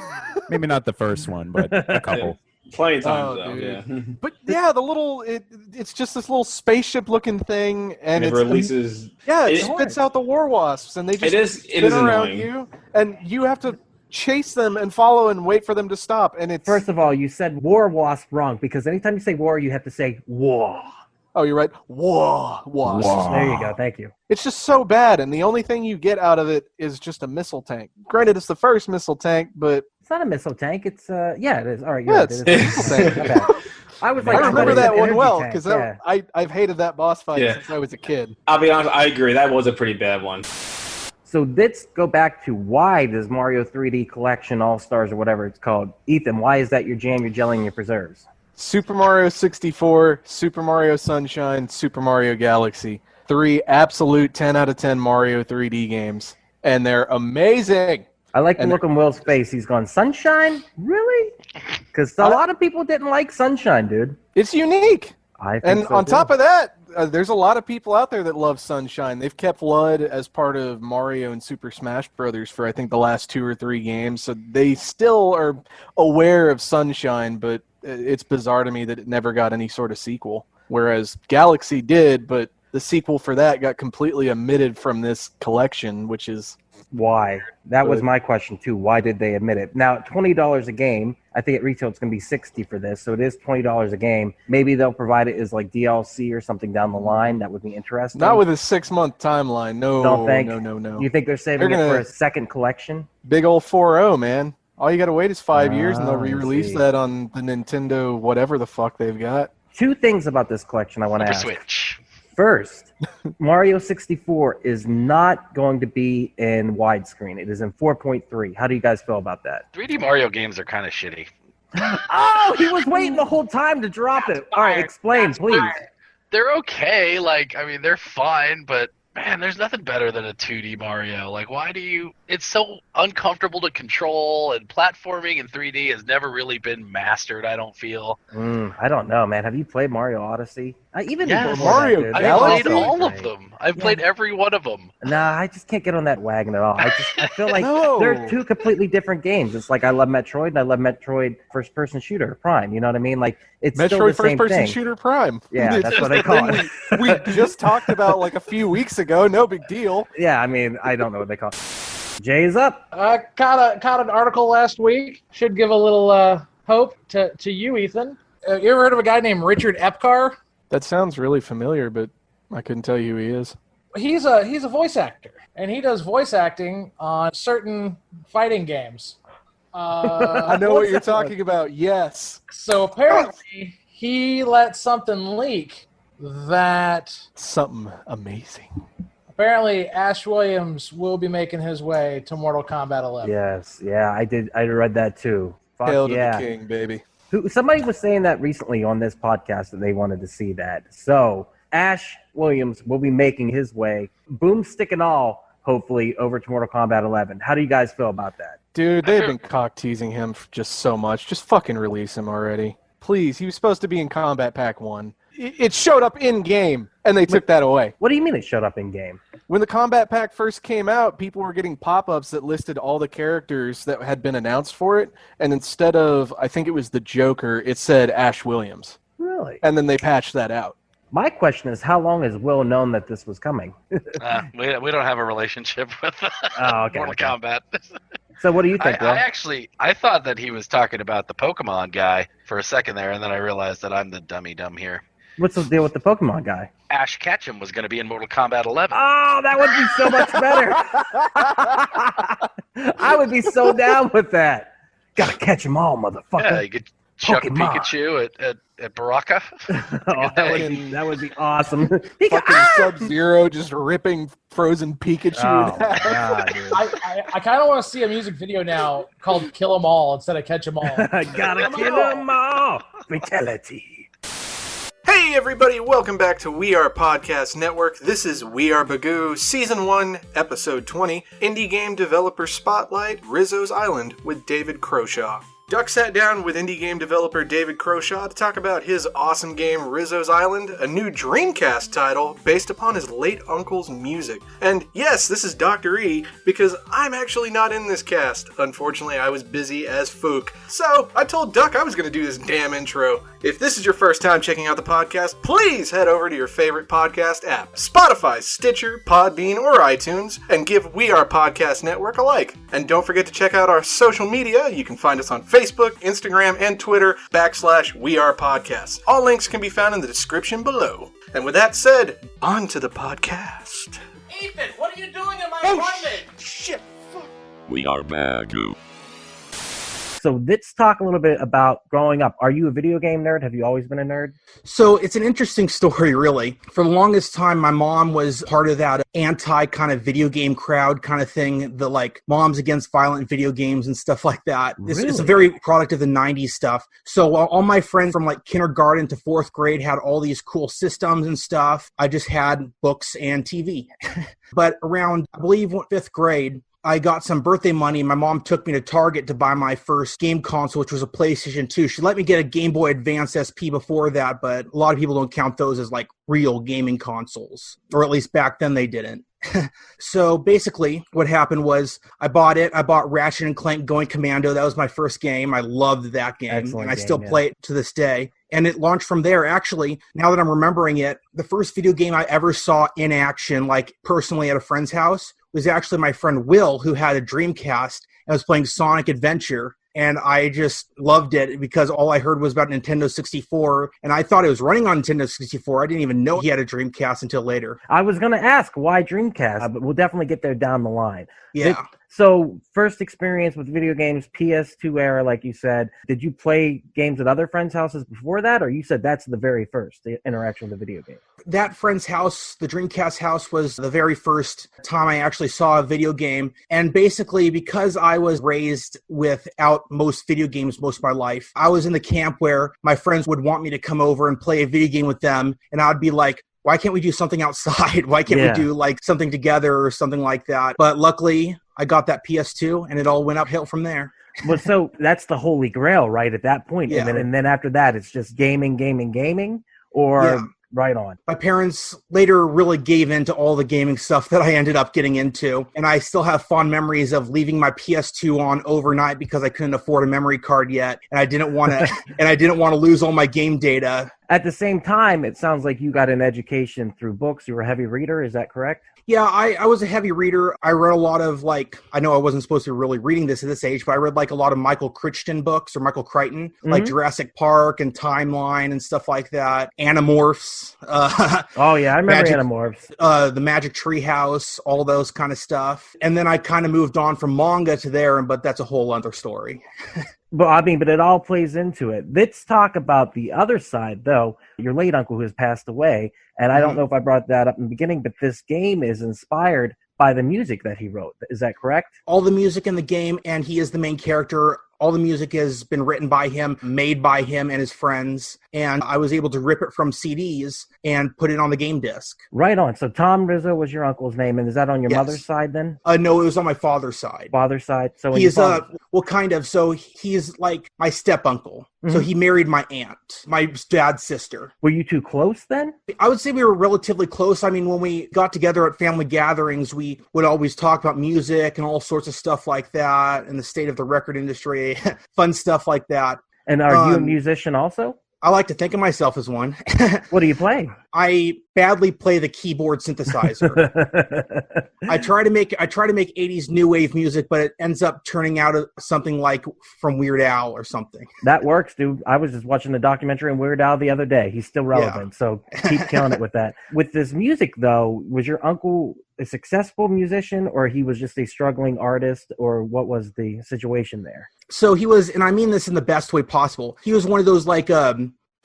[SPEAKER 2] Maybe not the first one, but a couple.
[SPEAKER 21] Plenty of times
[SPEAKER 3] Oh,
[SPEAKER 21] though.
[SPEAKER 3] dude.
[SPEAKER 21] Yeah.
[SPEAKER 3] But yeah, the little it's just this little spaceship looking thing, and
[SPEAKER 21] And it
[SPEAKER 3] it's
[SPEAKER 21] releases.
[SPEAKER 3] yeah, it
[SPEAKER 21] it-
[SPEAKER 3] spits out the war wasps, and they just
[SPEAKER 21] It
[SPEAKER 3] spin
[SPEAKER 21] is
[SPEAKER 3] around
[SPEAKER 21] annoying.
[SPEAKER 3] you, and you have to chase them and follow and wait for them to stop. And it's
[SPEAKER 10] First of all, you said war wasp wrong because anytime you say war, you have to say war.
[SPEAKER 3] oh, you're right, war wasps.
[SPEAKER 10] There you go. Thank you.
[SPEAKER 3] It's just so bad, and the only thing you get out of it is just a missile tank. Granted, it's the first missile tank, but
[SPEAKER 10] It's not a missile tank. It's yeah, it is. All right,
[SPEAKER 3] yeah,
[SPEAKER 10] you're
[SPEAKER 3] it's
[SPEAKER 10] right.
[SPEAKER 3] a
[SPEAKER 10] It is.
[SPEAKER 3] missile tank.
[SPEAKER 10] My bad. I was like,
[SPEAKER 3] I remember
[SPEAKER 10] it's an
[SPEAKER 3] that one
[SPEAKER 10] energy
[SPEAKER 3] well
[SPEAKER 10] tank,
[SPEAKER 3] because
[SPEAKER 10] yeah.
[SPEAKER 3] I've hated that boss fight
[SPEAKER 21] Yeah.
[SPEAKER 3] since I was a kid.
[SPEAKER 21] I'll be honest. I agree. That was a pretty bad one.
[SPEAKER 10] So let's go back to why does Mario 3D Collection All Stars or whatever it's called, Ethan? Why is that your jam, your jelly, and your preserves?
[SPEAKER 3] Super Mario 64, Super Mario Sunshine, Super Mario Galaxy. 3 absolute 10 out of 10 Mario 3D games. And they're amazing.
[SPEAKER 10] I like the look on Will's face. He's gone, Sunshine? Really? Because a lot of people didn't like Sunshine, dude.
[SPEAKER 3] It's unique.
[SPEAKER 10] I think
[SPEAKER 3] And
[SPEAKER 10] so,
[SPEAKER 3] on
[SPEAKER 10] too.
[SPEAKER 3] top of that, there's a lot of people out there that love Sunshine. They've kept Flood as part of Mario and Super Smash Brothers for I think the last 2 or 3 games. So they still are aware of Sunshine, but it's bizarre to me that it never got any sort of sequel. Whereas Galaxy did, but the sequel for that got completely omitted from this collection, which is
[SPEAKER 10] Why? That was my question, too. Why did they admit it? Now, $20 a game. I think at retail it's going to be $60 for this, so it is $20 a game. Maybe they'll provide it as like DLC or something down the line. That would be interesting.
[SPEAKER 3] not with a 6-month timeline. No,
[SPEAKER 10] Don't think.
[SPEAKER 3] no.
[SPEAKER 10] You think they're saving
[SPEAKER 3] They're
[SPEAKER 10] it for
[SPEAKER 3] gonna-
[SPEAKER 10] a second collection?
[SPEAKER 3] Big old 4-0, man. All you got to wait is 5 years, and they'll
[SPEAKER 10] Oh, I
[SPEAKER 3] re-release
[SPEAKER 10] see.
[SPEAKER 3] that on the Nintendo whatever the fuck they've got.
[SPEAKER 10] 2 things about this collection I want to
[SPEAKER 13] For
[SPEAKER 10] ask.
[SPEAKER 13] Switch.
[SPEAKER 10] First, Mario 64 is not going to be in widescreen. It is in 4.3. How do you guys feel about that?
[SPEAKER 13] 3D Mario games are kind of shitty.
[SPEAKER 10] Oh, he was waiting the whole time to drop it. All right, explain, please.
[SPEAKER 13] They're okay. Like, I mean, they're fine, but man, there's nothing better than a 2D Mario. Like, why do you... It's so uncomfortable to control, and platforming in 3D has never really been mastered, I don't feel.
[SPEAKER 10] I don't know, man. Have you played Mario Odyssey? Even
[SPEAKER 13] Yes.
[SPEAKER 10] before that, dude,
[SPEAKER 13] I've
[SPEAKER 10] they're
[SPEAKER 13] played
[SPEAKER 10] also
[SPEAKER 13] all of
[SPEAKER 10] great.
[SPEAKER 13] them. I've played every one of them.
[SPEAKER 10] Nah, I just can't get on that wagon at all. I feel like
[SPEAKER 3] No.
[SPEAKER 10] they're 2 completely different games. It's like I love Metroid and I love Metroid first-person shooter Prime. You know what I mean? Like it's still
[SPEAKER 3] Metroid
[SPEAKER 10] the same
[SPEAKER 3] first-person
[SPEAKER 10] thing.
[SPEAKER 3] shooter Prime.
[SPEAKER 10] Yeah, that's what they
[SPEAKER 3] The
[SPEAKER 10] call
[SPEAKER 3] thing
[SPEAKER 10] it.
[SPEAKER 3] we just talked about like a few weeks ago. No big deal.
[SPEAKER 10] Yeah, I mean, I don't know what they call it. Jay's up.
[SPEAKER 12] Caught an article last week. Should give a little hope to you, Ethan. You ever heard of a guy named Richard Epcar?
[SPEAKER 3] That sounds really familiar, but I couldn't tell you who he is.
[SPEAKER 12] He's a voice actor, and he does voice acting on certain fighting games.
[SPEAKER 3] I know what you're talking about. Yes.
[SPEAKER 12] So apparently, he let something leak that
[SPEAKER 3] Something amazing.
[SPEAKER 12] apparently Ash Williams will be making his way to Mortal Kombat 11.
[SPEAKER 10] Yes, yeah, I did. I read that too. Fuck
[SPEAKER 3] Hail to
[SPEAKER 10] yeah.
[SPEAKER 3] the king, baby.
[SPEAKER 10] Somebody was saying that recently on this podcast that they wanted to see that. So Ash Williams will be making his way, boomstick and all, hopefully, over to Mortal Kombat 11. How do you guys feel about that?
[SPEAKER 3] Dude, they've been cock teasing him for just so much. Just fucking release him already. Please, he was supposed to be in Combat Pack 1. It showed up in game, and they took that away.
[SPEAKER 10] What do you mean it showed up in game?
[SPEAKER 3] When the Combat Pack first came out, people were getting pop-ups that listed all the characters that had been announced for it, and instead of, I think it was the Joker, it said Ash Williams.
[SPEAKER 10] Really?
[SPEAKER 3] And then they patched that out.
[SPEAKER 10] My question is, how long has Will known that this was coming?
[SPEAKER 13] We don't have a relationship with Mortal Kombat.
[SPEAKER 10] So what do you think, Will?
[SPEAKER 13] I thought that he was talking about the Pokemon guy for a second there, and then I realized that I'm the dummy dumb here.
[SPEAKER 10] What's the deal with the Pokemon guy?
[SPEAKER 13] Ash Ketchum was going to be in Mortal Kombat 11.
[SPEAKER 10] Oh, that would be so much better. I would be so down with that. Gotta catch them all, motherfucker.
[SPEAKER 13] Yeah, you could chuck
[SPEAKER 10] Pokemon.
[SPEAKER 13] Pikachu at Baraka.
[SPEAKER 10] Oh, that would be awesome.
[SPEAKER 3] Fucking Sub-Zero just ripping frozen Pikachu
[SPEAKER 10] Oh,
[SPEAKER 3] in half.
[SPEAKER 10] God, dude.
[SPEAKER 12] I kind of want to see a music video now called "Kill 'Em All" instead of "Catch 'Em All."
[SPEAKER 10] Gotta kill them all. Fatality.
[SPEAKER 1] Hey,
[SPEAKER 4] Hey everybody, welcome back to We Are Podcast Network. This is We Are Bagu, Season 1, Episode 20, Indie Game Developer Spotlight, Rizzo's Island with David Croshaw. Duck sat down with indie game developer David Croshaw to talk about his awesome game Rizzo's Island, a new Dreamcast title based upon his late uncle's music. And yes, this is Dr. E, because I'm actually not in this cast. Unfortunately, I was busy as fuck. So, I told Duck I was going to do this damn intro. If this is your first time checking out the podcast, please head over to your favorite podcast app, Spotify, Stitcher, Podbean, or iTunes, and give We Are Podcast Network a like. And don't forget to check out our social media. You can find us on Facebook, Instagram, and Twitter, /We Are Podcasts. All links can be found in the description below. And with that said, on to the podcast.
[SPEAKER 12] Ethan, what are you doing in my apartment?
[SPEAKER 4] Shit.
[SPEAKER 7] We Are Bagu.
[SPEAKER 10] So let's talk a little bit about growing up. Are you a video game nerd? Have you always been a nerd?
[SPEAKER 22] So it's an interesting story, really. For the longest time, my mom was part of that anti kind of video game crowd kind of thing, the like moms against violent video games and stuff like that. It's a very product of the 90s stuff. So all my friends from like kindergarten to fourth grade had all these cool systems and stuff. I just had books and TV. But around, I believe, fifth grade, I got some birthday money. My mom took me to Target to buy my first game console, which was a PlayStation 2. She let me get a Game Boy Advance SP before that, but a lot of people don't count those as like real gaming consoles, or at least back then they didn't. So basically what happened was I bought it. I bought Ratchet and Clank Going Commando. That was my first game. I loved that game.
[SPEAKER 10] Excellent
[SPEAKER 22] and I
[SPEAKER 10] game,
[SPEAKER 22] still
[SPEAKER 10] yeah.
[SPEAKER 22] play it to this day. And it launched from there. Actually, now that I'm remembering it, the first video game I ever saw in action, like personally at a friend's house, was actually my friend Will, who had a Dreamcast and was playing Sonic Adventure. And I just loved it because all I heard was about Nintendo 64. And I thought it was running on Nintendo 64. I didn't even know he had a Dreamcast until later.
[SPEAKER 10] I was going to ask why Dreamcast, but we'll definitely get there down the line.
[SPEAKER 22] Yeah.
[SPEAKER 10] So first experience with video games, PS2 era, like you said. Did you play games at other friends' houses before that? Or you said that's the very first interaction with a video game?
[SPEAKER 22] That friend's house, the Dreamcast house, was the very first time I actually saw a video game. And basically, because I was raised without most video games most of my life, I was in the camp where my friends would want me to come over and play a video game with them. And I'd be like, why can't we do something outside? Why can't we do like something together or something like that? But luckily, I got that PS2 and it all went uphill from there.
[SPEAKER 10] Well, so that's the holy grail, right, at that point.
[SPEAKER 22] Yeah.
[SPEAKER 10] And then after that, it's just gaming, or right on.
[SPEAKER 22] My parents later really gave into all the gaming stuff that I ended up getting into. And I still have fond memories of leaving my PS2 on overnight because I couldn't afford a memory card yet. And I didn't want to lose all my game data.
[SPEAKER 10] At the same time, it sounds like you got an education through books. You were a heavy reader. Is that correct?
[SPEAKER 22] Yeah, I was a heavy reader. I read a lot of, like, I know I wasn't supposed to be really reading this at this age, but I read, like, a lot of Michael Crichton books, or Michael Crichton, like Jurassic Park and Timeline and stuff like that. Animorphs.
[SPEAKER 10] Oh, yeah, I remember Animorphs.
[SPEAKER 22] The Magic Tree House, all those kind of stuff. And then I kind of moved on from manga to there, but that's a whole other story.
[SPEAKER 10] But it all plays into it. Let's talk about the other side, though. Your late uncle who has passed away, and I don't know if I brought that up in the beginning, but this game is inspired by the music that he wrote. Is that correct?
[SPEAKER 22] All the music in the game, and he is the main character. All the music has been written by him, made by him and his friends, and I was able to rip it from CDs and put it on the game disc.
[SPEAKER 10] Right on. So Tom Rizzo was your uncle's name, and is that on your mother's side then?
[SPEAKER 22] No, it was on my father's side.
[SPEAKER 10] Father's side? So
[SPEAKER 22] he is, well, kind of. So he's like my step-uncle. So he married my aunt, my dad's sister.
[SPEAKER 10] Were you two close then?
[SPEAKER 22] I would say we were relatively close. I mean, when we got together at family gatherings, we would always talk about music and all sorts of stuff like that, and the state of the record industry, fun stuff like that.
[SPEAKER 10] And are you a musician also?
[SPEAKER 22] I like to think of myself as one.
[SPEAKER 10] What do you play?
[SPEAKER 22] I badly play the keyboard synthesizer. I try to make 80s new wave music, but it ends up turning out something like from Weird Al or something.
[SPEAKER 10] That works, dude. I was just watching a documentary on Weird Al the other day. He's still relevant, so keep killing it with that. With this music, though, was your uncle a successful musician, or he was just a struggling artist, or what was the situation there?
[SPEAKER 22] So he was, and I mean this in the best way possible, he was one of those like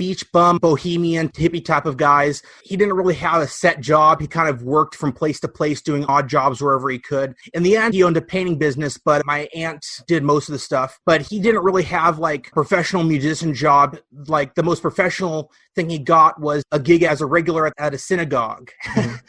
[SPEAKER 22] beach bum, bohemian, hippie type of guys. He didn't really have a set job. He kind of worked from place to place doing odd jobs wherever he could. In the end, he owned a painting business, but my aunt did most of the stuff. But he didn't really have like professional musician job. Like the most professional thing he got was a gig as a regular at a synagogue.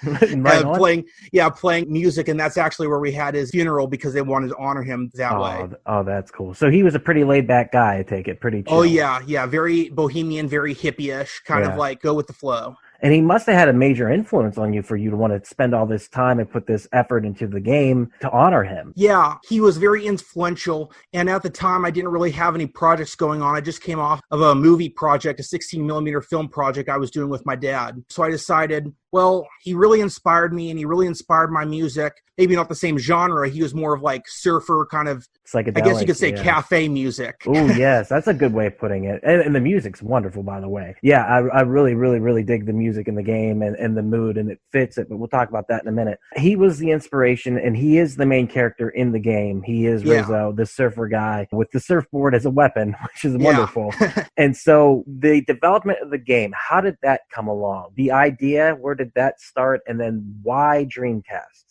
[SPEAKER 10] Right on.
[SPEAKER 22] Playing music, and that's actually where we had his funeral because they wanted to honor him that way.
[SPEAKER 10] Oh, that's cool. So he was a pretty laid back guy, I take it, pretty chill.
[SPEAKER 22] Oh yeah, very bohemian, very hippie-ish, kind of like go with the flow.
[SPEAKER 10] And he must have had a major influence on you for you to want to spend all this time and put this effort into the game to honor him.
[SPEAKER 22] Yeah, he was very influential. And at the time, I didn't really have any projects going on. I just came off of a movie project, a 16mm film project I was doing with my dad. So I decided, well, he really inspired me and he really inspired my music. Maybe not the same genre. He was more of like surfer kind of,
[SPEAKER 10] psychedelic,
[SPEAKER 22] I guess you could say cafe music.
[SPEAKER 10] Oh, yes. That's a good way of putting it. And the music's wonderful, by the way. Yeah, I really, really, really dig the music in the game and the mood, and it fits it, but we'll talk about that in a minute. He was the inspiration, and he is the main character in the game. He is Rizzo, the surfer guy, with the surfboard as a weapon, which is wonderful. And so the development of the game, how did that come along? The idea, where did that start, and then why Dreamcast?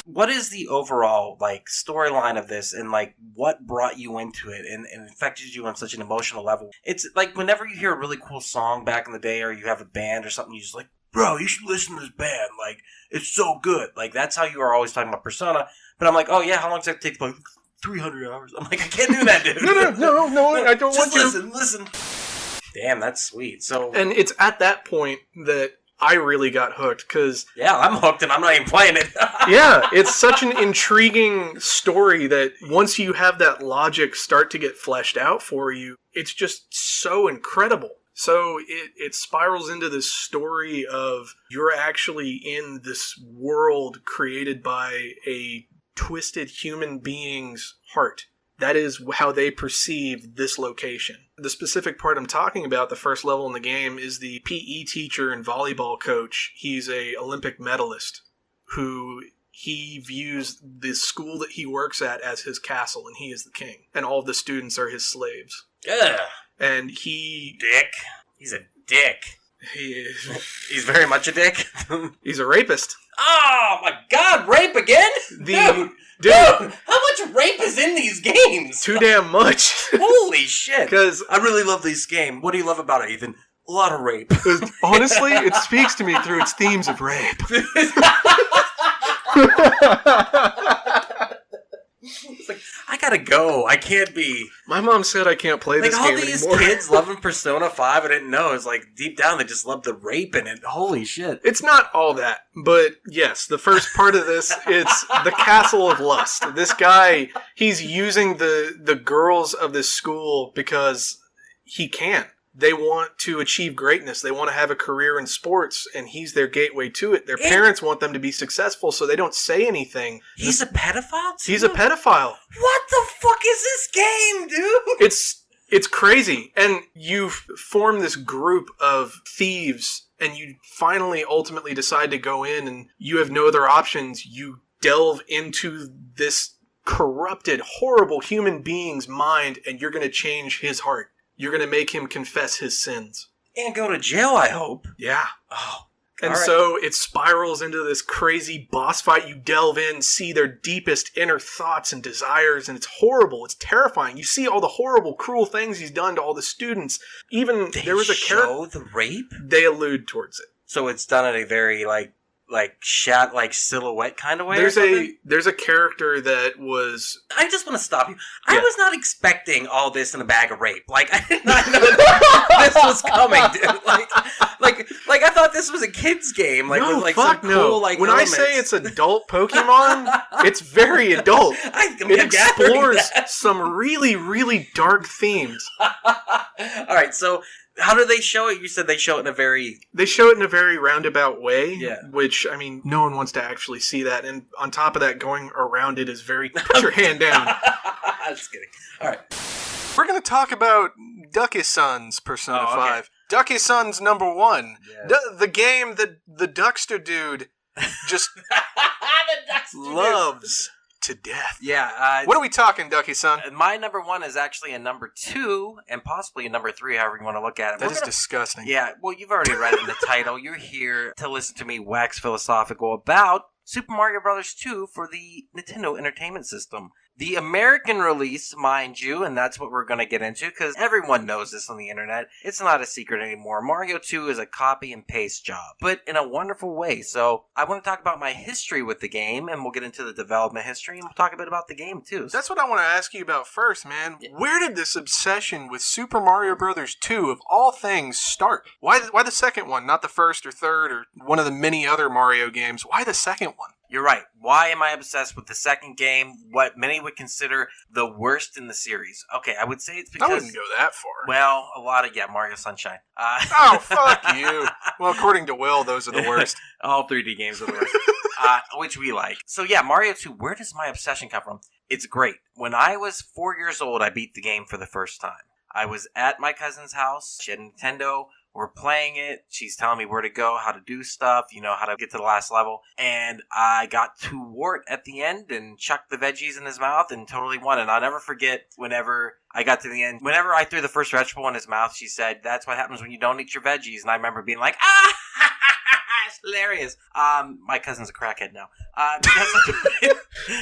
[SPEAKER 1] What is the overall like storyline of this, and like what brought you into it and affected you on such an emotional level? It's like whenever you hear a really cool song back in the day, or you have a band or something, you just like, bro, you should listen to this band. Like, it's so good. Like, that's how you are always talking about Persona. But I'm like, oh yeah, how long does that take? Like 300 hours. I'm like, I can't do that, dude.
[SPEAKER 4] No, I don't want
[SPEAKER 1] just
[SPEAKER 4] you.
[SPEAKER 1] listen. Damn, that's sweet. So,
[SPEAKER 4] And it's at that point that I really got hooked because
[SPEAKER 1] yeah, I'm hooked and I'm not even playing it.
[SPEAKER 4] yeah, it's such an intriguing story that once you have that logic start to get fleshed out for you, it's just so incredible. So it spirals into this story of you're actually in this world created by a twisted human being's heart. That is how they perceive this location. The specific part I'm talking about, the first level in the game, is the PE teacher and volleyball coach. He's a Olympic medalist who he views the school that he works at as his castle, and he is the king. And all of the students are his slaves.
[SPEAKER 1] Yeah.
[SPEAKER 4] And he...
[SPEAKER 1] Dick. He's a dick.
[SPEAKER 4] He is.
[SPEAKER 1] He's very much a dick.
[SPEAKER 4] He's a rapist.
[SPEAKER 1] Oh my god, rape again? Dude, how much rape is in these games?
[SPEAKER 4] Too damn much.
[SPEAKER 1] Holy shit.
[SPEAKER 4] Because
[SPEAKER 1] I really love this game. What do you love about it, Ethan? A lot of rape.
[SPEAKER 4] Honestly, it speaks to me through its themes of rape.
[SPEAKER 1] It's like, I gotta go. I can't be.
[SPEAKER 4] My mom said I can't play this game anymore.
[SPEAKER 1] Like, all these kids loving Persona 5, I didn't know. It's like, deep down, they just love the rape in it. Holy shit.
[SPEAKER 4] It's not all that, but yes, the first part of this, it's the castle of lust. This guy, he's using the girls of this school because he can. They want to achieve greatness. They want to have a career in sports, and he's their gateway to it. Their parents want them to be successful, so they don't say anything.
[SPEAKER 1] He's a pedophile too?
[SPEAKER 4] He's a pedophile.
[SPEAKER 1] What the fuck is this game, dude?
[SPEAKER 4] It's crazy. And you form this group of thieves, and you finally ultimately decide to go in, and you have no other options. You delve into this corrupted, horrible human being's mind, and you're going to change his heart. You're going to make him confess his sins.
[SPEAKER 1] And go to jail, I hope.
[SPEAKER 4] Yeah.
[SPEAKER 1] Oh.
[SPEAKER 4] And so it spirals into this crazy boss fight. You delve in, see their deepest inner thoughts and desires, and it's horrible. It's terrifying. You see all the horrible, cruel things he's done to all the students. Even there was a character.
[SPEAKER 1] The rape?
[SPEAKER 4] They allude towards it.
[SPEAKER 1] So it's done in a very silhouette kind of way.
[SPEAKER 4] There's a character that was.
[SPEAKER 1] I just want to stop you. I was not expecting all this in a bag of rape. Like, I did not know this was coming, dude. Like I thought this was a kid's game. Like,
[SPEAKER 4] no,
[SPEAKER 1] with like
[SPEAKER 4] fuck
[SPEAKER 1] some
[SPEAKER 4] no.
[SPEAKER 1] cool like.
[SPEAKER 4] When
[SPEAKER 1] elements.
[SPEAKER 4] I say it's adult Pokemon, it's very adult. It explores some really, really dark themes.
[SPEAKER 1] All right, so. How do they show it? You said they show it in a very...
[SPEAKER 4] They show it in a very roundabout way,
[SPEAKER 1] yeah.
[SPEAKER 4] Which, I mean, no one wants to actually see that. And on top of that, going around it is very... Put your hand down.
[SPEAKER 1] Just kidding. All right.
[SPEAKER 4] We're going to talk about Ducky Sons Persona 5. Ducky Sons number 1. Yes. The game that the Duckster dude just loves to death.
[SPEAKER 1] Yeah.
[SPEAKER 4] What are we talking, Ducky Son?
[SPEAKER 1] My number 1 is actually a number 2 and possibly a number 3, however you want to look at it.
[SPEAKER 4] That is disgusting.
[SPEAKER 1] Yeah, well, you've already read it in the title. You're here to listen to me wax philosophical about Super Mario Bros. 2 for the Nintendo Entertainment System. The American release, mind you, and that's what we're going to get into because everyone knows this on the internet. It's not a secret anymore. Mario 2 is a copy and paste job, but in a wonderful way. So I want to talk about my history with the game, and we'll get into the development history, and we'll talk a bit about the game too.
[SPEAKER 4] That's what I want to ask you about first, man. Where did this obsession with Super Mario Bros. 2, of all things, start? Why the second one, not the first or third or one of the many other Mario games? Why the second one?
[SPEAKER 1] You're right. Why am I obsessed with the second game? What many would consider the worst in the series. Okay, I would say it's because...
[SPEAKER 4] I wouldn't go that far.
[SPEAKER 1] Well, a lot of... Mario Sunshine.
[SPEAKER 4] Oh, fuck you. Well, according to Will, those are the worst.
[SPEAKER 1] All 3D games are the worst. Which we like. So yeah, Mario 2, where does my obsession come from? It's great. When I was 4 years old, I beat the game for the first time. I was at my cousin's house. She had a Nintendo. We're playing it. She's telling me where to go, how to do stuff, how to get to the last level. And I got to Wart at the end and chucked the veggies in his mouth and totally won. And I'll never forget whenever I got to the end. Whenever I threw the first vegetable in his mouth, she said, "That's what happens when you don't eat your veggies." And I remember being like, it's hilarious. My cousin's a crackhead now.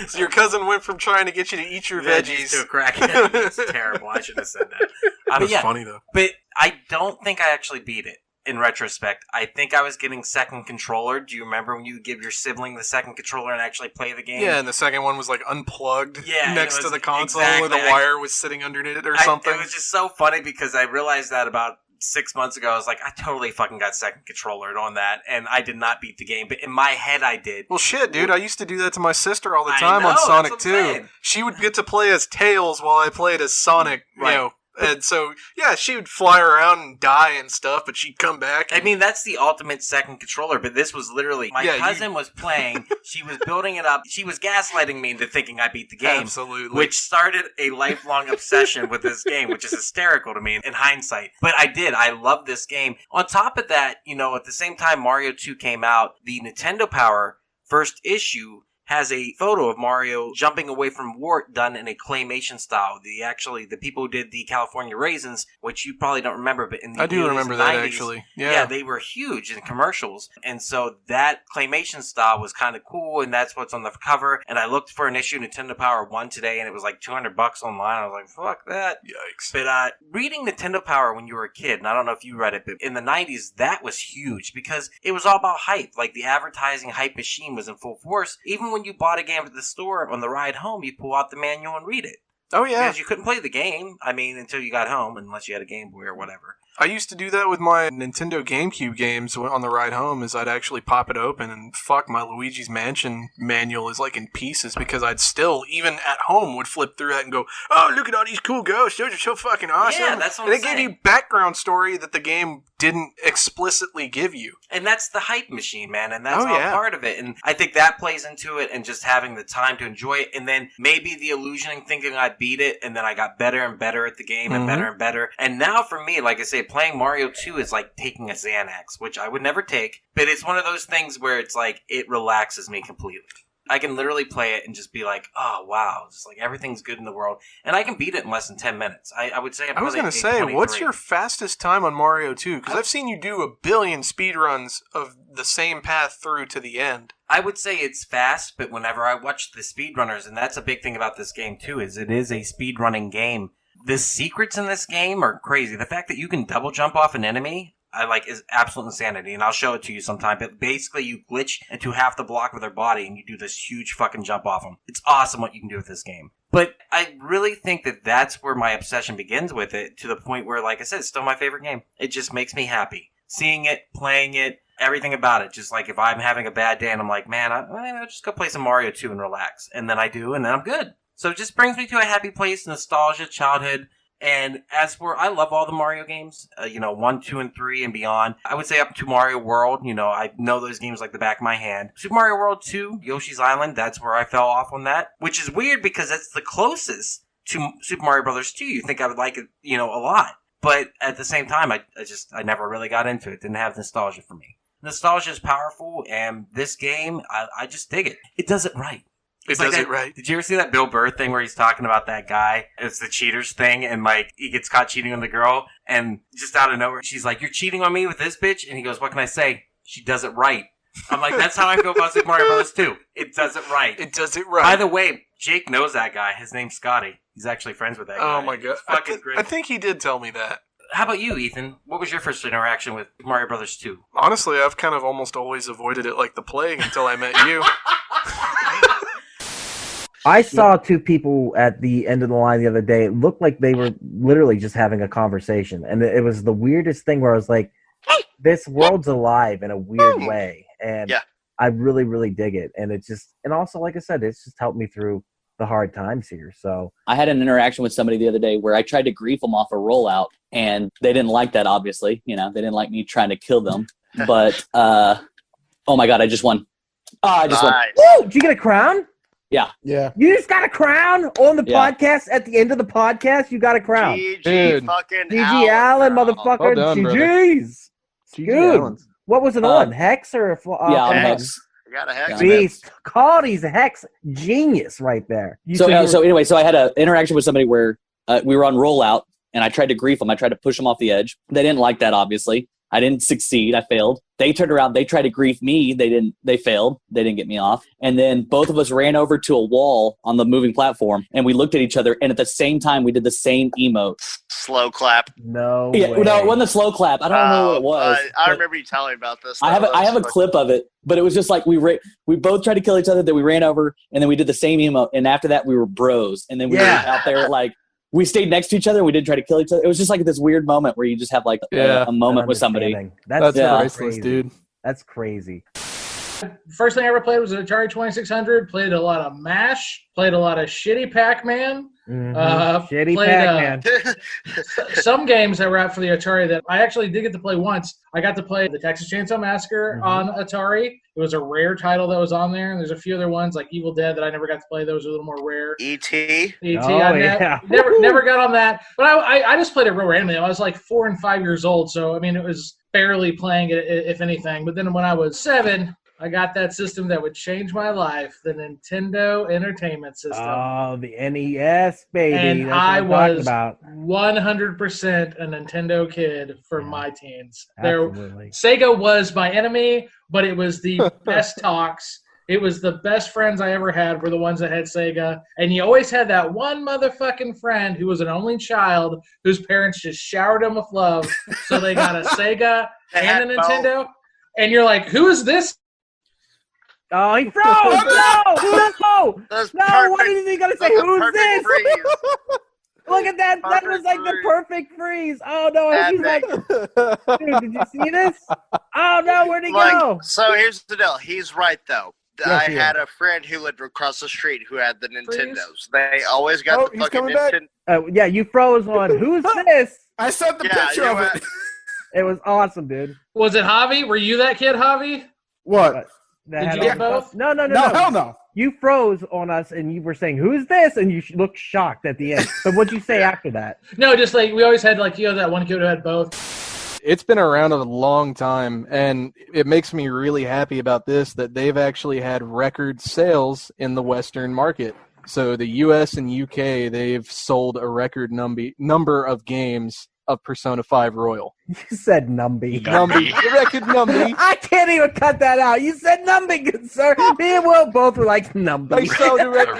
[SPEAKER 4] So your cousin went from trying to get you to eat your veggies
[SPEAKER 1] to a crackhead. It's terrible. I shouldn't have said that.
[SPEAKER 4] That was funny, though.
[SPEAKER 1] But I don't think I actually beat it. In retrospect, I think I was getting second controller. Do you remember when you give your sibling the second controller and actually play the game?
[SPEAKER 4] Yeah, and the second one was like unplugged next to the console
[SPEAKER 1] exactly,
[SPEAKER 4] where the wire was sitting underneath it or something.
[SPEAKER 1] It was just so funny because I realized that about 6 months ago. I was like, I totally fucking got second controller on that, and I did not beat the game, but in my head I did.
[SPEAKER 4] Well, shit, dude, I used to do that to my sister all the time on Sonic 2. She would get to play as Tails while I played as Sonic, And so, yeah, she would fly around and die and stuff, but she'd come back.
[SPEAKER 1] I mean, that's the ultimate second controller, but this was literally... My cousin was playing, she was building it up, she was gaslighting me into thinking I beat the game.
[SPEAKER 4] Absolutely.
[SPEAKER 1] Which started a lifelong obsession with this game, which is hysterical to me in hindsight. But I did. I love this game. On top of that, at the same time Mario 2 came out, the Nintendo Power first issue has a photo of Mario jumping away from Wart done in a claymation style. The people who did the California Raisins, which you probably don't remember, but in the
[SPEAKER 4] I do
[SPEAKER 1] 80s
[SPEAKER 4] remember
[SPEAKER 1] and
[SPEAKER 4] that
[SPEAKER 1] 90s,
[SPEAKER 4] actually.
[SPEAKER 1] Yeah, they were huge in commercials. And so that claymation style was kind of cool, and that's what's on the cover. And I looked for an issue Nintendo Power 1 today, and it was like $200 online. I was like, fuck that.
[SPEAKER 4] Yikes.
[SPEAKER 1] But reading Nintendo Power when you were a kid, and I don't know if you read it, but in the 90s, that was huge because it was all about hype. Like the advertising hype machine was in full force. Even when you bought a game at the store on the ride home, you pull out the manual and read it.
[SPEAKER 4] Oh, yeah.
[SPEAKER 1] Because you couldn't play the game, until you got home, unless you had a Game Boy or whatever.
[SPEAKER 4] I used to do that with my Nintendo GameCube games on the ride home, is I'd actually pop it open and my Luigi's Mansion manual is like in pieces because I'd still, even at home, would flip through that and go, oh, look at all these cool ghosts, those are so fucking awesome.
[SPEAKER 1] Yeah, that's what
[SPEAKER 4] and
[SPEAKER 1] I'm
[SPEAKER 4] it gave
[SPEAKER 1] saying.
[SPEAKER 4] you background story that the game didn't explicitly give you.
[SPEAKER 1] And that's the hype machine, man, and that's all part of it. And I think that plays into it and just having the time to enjoy it, and then maybe the illusion and thinking I beat it, and then I got better and better at the game and better and better. And now for me, like I say, playing Mario 2 is like taking a Xanax, which I would never take, but it's one of those things where it's like, it relaxes me completely. I can literally play it and just be like, oh, wow, just like everything's good in the world. And I can beat it in less than 10 minutes. I would say
[SPEAKER 4] I was going to say, what's your fastest time on Mario 2? Because I've seen you do 1 billion speedruns of the same path through to the end.
[SPEAKER 1] I would say it's fast, but whenever I watch the speedrunners, and that's a big thing about this game too, is it is a speedrunning game. The secrets in this game are crazy. The fact that you can double jump off an enemy, is absolute insanity, and I'll show it to you sometime. But basically, you glitch into half the block with their body, and you do this huge fucking jump off them. It's awesome what you can do with this game. But I really think that that's where my obsession begins with it, to the point where, like I said, it's still my favorite game. It just makes me happy. Seeing it, playing it, everything about it. Just like if I'm having a bad day and I'm like, man, I'll just go play some Mario 2 and relax. And then I do, and then I'm good. So it just brings me to a happy place, nostalgia, childhood. And as for, I love all the Mario games, 1, 2, and 3 and beyond. I would say up to Mario World, I know those games like the back of my hand. Super Mario World 2, Yoshi's Island, that's where I fell off on that. Which is weird because that's the closest to Super Mario Bros. 2. You think I would like it, a lot. But at the same time, I never really got into it. Didn't have nostalgia for me. Nostalgia is powerful, and this game, I just dig it. It does it right.
[SPEAKER 6] It does it right.
[SPEAKER 9] Did you ever see that Bill Burr thing where he's talking about that guy? It's the cheaters thing, and like he gets caught cheating on the girl, and just out of nowhere, she's like, "You're cheating on me with this bitch," and he goes, "What can I say? She does it right." I'm like, that's how I feel about Super Mario Bros. 2. It does it right.
[SPEAKER 6] It does it right.
[SPEAKER 9] By the way, Jake knows that guy. His name's Scotty. He's actually friends with that guy.
[SPEAKER 6] Oh my god,
[SPEAKER 9] Great.
[SPEAKER 6] I think he did tell me that.
[SPEAKER 9] How about you, Ethan? What was your first interaction with Mario Bros. 2?
[SPEAKER 6] Honestly, I've kind of almost always avoided it like the plague until I met you.
[SPEAKER 10] I saw two people at the end of the line the other day. It looked like they were literally just having a conversation. And it was the weirdest thing where I was like, this world's alive in a weird way. And I really, really dig it. And it's just, and also, like I said, it's just helped me through the hard times here. So
[SPEAKER 23] I had an interaction with somebody the other day where I tried to grief them off a rollout, and they didn't like that, obviously. You know, they didn't like me trying to kill them. But, oh my God, I just won. Oh, I just won.
[SPEAKER 10] Woo! Did you get a crown?
[SPEAKER 23] Yeah.
[SPEAKER 22] Yeah.
[SPEAKER 10] You just got a crown on the podcast at the end of the podcast. You got a crown.
[SPEAKER 16] GG fucking
[SPEAKER 10] GG Allen, motherfucker.
[SPEAKER 23] Well done,
[SPEAKER 10] GG's. Good. What was it on? Hex or
[SPEAKER 23] on Hex.
[SPEAKER 16] You got a Hex.
[SPEAKER 10] Beast. Cody's a Hex genius right there.
[SPEAKER 23] So anyway, I had an interaction with somebody where we were on rollout, and I tried to grief them. I tried to push them off the edge. They didn't like that, obviously. I didn't succeed. I failed. They turned around. They tried to grief me. They failed. They didn't get me off. And then both of us ran over to a wall on the moving platform, and we looked at each other. And at the same time, we did the same emote.
[SPEAKER 16] Slow clap.
[SPEAKER 10] No.
[SPEAKER 23] Yeah, no, it wasn't a slow clap. I don't know what it was.
[SPEAKER 16] I remember you telling me about this.
[SPEAKER 23] I have a clip of it, but it was just like we both tried to kill each other. Then we ran over, and then we did the same emote. And after that, we were bros. And then we were out there like. We stayed next to each other and we didn't try to kill each other. It was just like this weird moment where you just have like a moment with somebody.
[SPEAKER 3] That's priceless,
[SPEAKER 10] crazy.
[SPEAKER 3] dude.
[SPEAKER 10] That's crazy.
[SPEAKER 12] First thing I ever played was an Atari 2600. Played a lot of MASH. Played a lot of shitty Pac-Man.
[SPEAKER 10] Shitty
[SPEAKER 12] played,
[SPEAKER 10] Pac-Man.
[SPEAKER 12] Some games that were out for the Atari that I actually did get to play once. I got to play the Texas Chainsaw Massacre on Atari. It was a rare title that was on there. And there's a few other ones like Evil Dead that I never got to play. Those are a little more rare.
[SPEAKER 16] E.T.
[SPEAKER 12] Never got on that. But I just played it real randomly. I was like 4 and 5 years old. So, I mean, it was barely playing it, if anything. But then when I was 7... I got that system that would change my life, the Nintendo Entertainment System.
[SPEAKER 10] Oh, the NES, baby.
[SPEAKER 12] And
[SPEAKER 10] That's
[SPEAKER 12] I
[SPEAKER 10] what I'm
[SPEAKER 12] was
[SPEAKER 10] talking
[SPEAKER 12] 100% a Nintendo kid for my teens.
[SPEAKER 10] Absolutely.
[SPEAKER 12] Sega was my enemy, but it was the best talks. It was the best friends I ever had were the ones that had Sega. And you always had that one motherfucking friend who was an only child whose parents just showered him with love. So they got a Sega and a Nintendo. And you're like, who is this?
[SPEAKER 10] Oh, he froze! No! What did he gonna say? Who's this? Look at that! That was like the perfect freeze. Oh no! He's like, dude, did you see this? Oh no! Where'd he go?
[SPEAKER 16] So here's the deal. He's right though.
[SPEAKER 10] Yes,
[SPEAKER 16] I had a friend who lived across the street who had the Nintendos. They always got the fucking Nintendo.
[SPEAKER 10] Yeah, you froze on. Who's this?
[SPEAKER 17] I sent the picture of it.
[SPEAKER 10] It was awesome, dude.
[SPEAKER 12] Was it Javi? Were you that kid, Javi?
[SPEAKER 17] What?
[SPEAKER 12] Did you get both?
[SPEAKER 10] No.
[SPEAKER 17] Hell no.
[SPEAKER 10] You froze on us, and you were saying, "Who's this?" And you looked shocked at the end. So what'd you say after that?
[SPEAKER 12] No, just like we always had, like that one kid who had both.
[SPEAKER 3] It's been around a long time, and it makes me really happy about this that they've actually had record sales in the Western market. So the U.S. and U.K. they've sold a record number of games of Persona 5 Royal.
[SPEAKER 10] You said Numby.
[SPEAKER 3] The record Numby.
[SPEAKER 10] I can't even cut that out. You said Numby, good sir. Me and Will both were like Numby.
[SPEAKER 3] They sold a record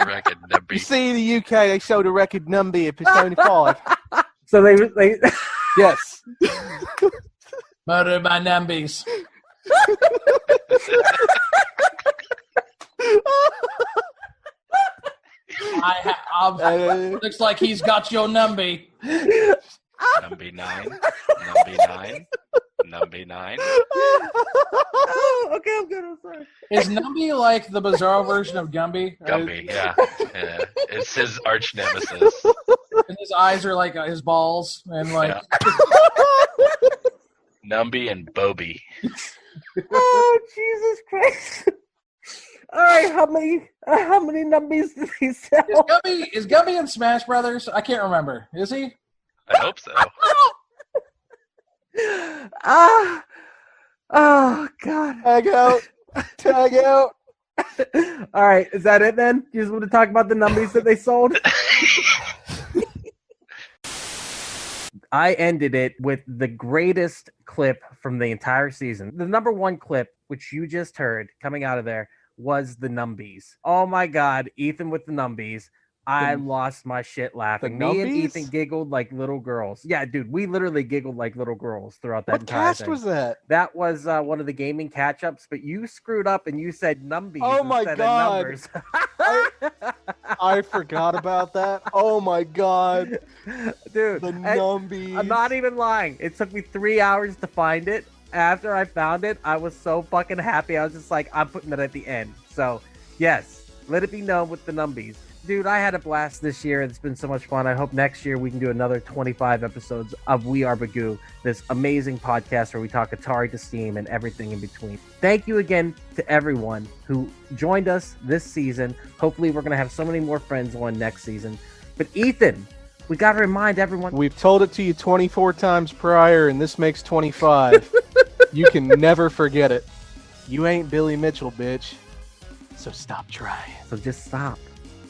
[SPEAKER 3] Numby. You see, the UK, they sold a record Numby of Persona 5.
[SPEAKER 10] So they
[SPEAKER 3] Yes.
[SPEAKER 12] Murdered by Numbies. Looks like he's got your Numby.
[SPEAKER 13] Numby 9. Numby 9. Numby 9.
[SPEAKER 10] Oh, okay, I'm good. I'm sorry.
[SPEAKER 12] Is Numby like the bizarro version of Gumby?
[SPEAKER 13] Gumby, yeah. It's his arch nemesis.
[SPEAKER 12] And his eyes are like his balls, and like
[SPEAKER 13] Numby and Bobby.
[SPEAKER 10] Oh, Jesus Christ! All right, how many Numbies did he sell?
[SPEAKER 12] Is Gumby in Smash Brothers? I can't remember. Is he?
[SPEAKER 13] I hope so.
[SPEAKER 10] Oh God!
[SPEAKER 3] Tag out!
[SPEAKER 10] All right, is that it then? You just want to talk about the numbies that they sold? I ended it with the greatest clip from the entire season. The number one clip, which you just heard coming out of there, was the numbies. Oh my God, Ethan with the numbies. I lost my shit laughing. Me and Ethan giggled like little girls. Yeah, dude, we literally giggled like little girls throughout that entire
[SPEAKER 3] cast
[SPEAKER 10] thing.
[SPEAKER 3] was that?
[SPEAKER 10] That was one of the gaming catch-ups, but you screwed up and you said numbies
[SPEAKER 3] Oh my
[SPEAKER 10] instead
[SPEAKER 3] God.
[SPEAKER 10] of numbers.
[SPEAKER 3] I forgot about that. Oh my God.
[SPEAKER 10] Dude,
[SPEAKER 3] the numbies.
[SPEAKER 10] I'm not even lying. It took me 3 hours to find it. After I found it, I was so fucking happy. I was just like, I'm putting it at the end. So, yes, let it be known with the numbies. Dude, I had a blast this year. It's been so much fun. I hope next year we can do another 25 episodes of We Are Bagu, this amazing podcast where we talk Atari to Steam and everything in between. Thank you again to everyone who joined us this season. Hopefully we're going to have so many more friends on next season. But Ethan, we got to remind everyone.
[SPEAKER 3] We've told it to you 24 times prior, and this makes 25. You can never forget it. You ain't Billy Mitchell, bitch. So stop trying.
[SPEAKER 10] So just stop.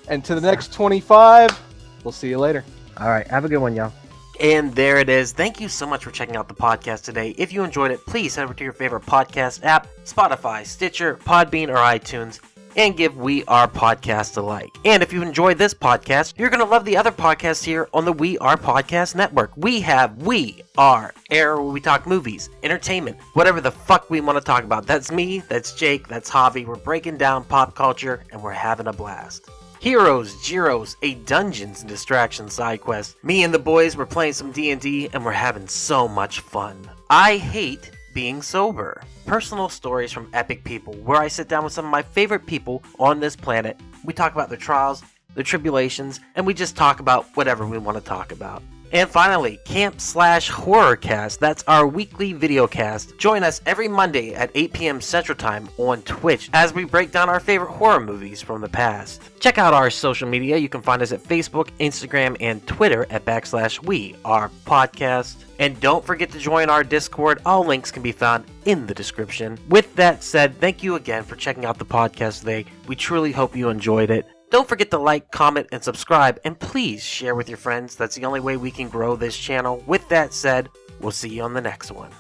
[SPEAKER 3] And to the next 25, we'll see you later.
[SPEAKER 10] All right. Have a good one, y'all.
[SPEAKER 15] And there it is. Thank you so much for checking out the podcast today. If you enjoyed it, please head over to your favorite podcast app, Spotify, Stitcher, Podbean, or iTunes, and give We Are Podcast a like. And if you enjoyed this podcast, you're going to love the other podcasts here on the We Are Podcast Network. We have We Are Air, where we talk movies, entertainment, whatever the fuck we want to talk about. That's me, that's Jake, that's Javi. We're breaking down pop culture, and we're having a blast. Heroes, Gyros, a Dungeons and Distractions side quest. Me and the boys were playing some D&D and we're having so much fun. I hate being sober. Personal stories from epic people where I sit down with some of my favorite people on this planet. We talk about their trials, their tribulations, and we just talk about whatever we want to talk about. And finally, Camp Slash Horrorcast. That's our weekly video cast. Join us every Monday at 8 p.m. Central Time on Twitch as we break down our favorite horror movies from the past. Check out our social media. You can find us at Facebook, Instagram, and Twitter at /We Are Podcast. And don't forget to join our Discord. All links can be found in the description. With that said, thank you again for checking out the podcast today. We truly hope you enjoyed it. Don't forget to like, comment, and subscribe, and please share with your friends. That's the only way we can grow this channel. With that said, we'll see you on the next one.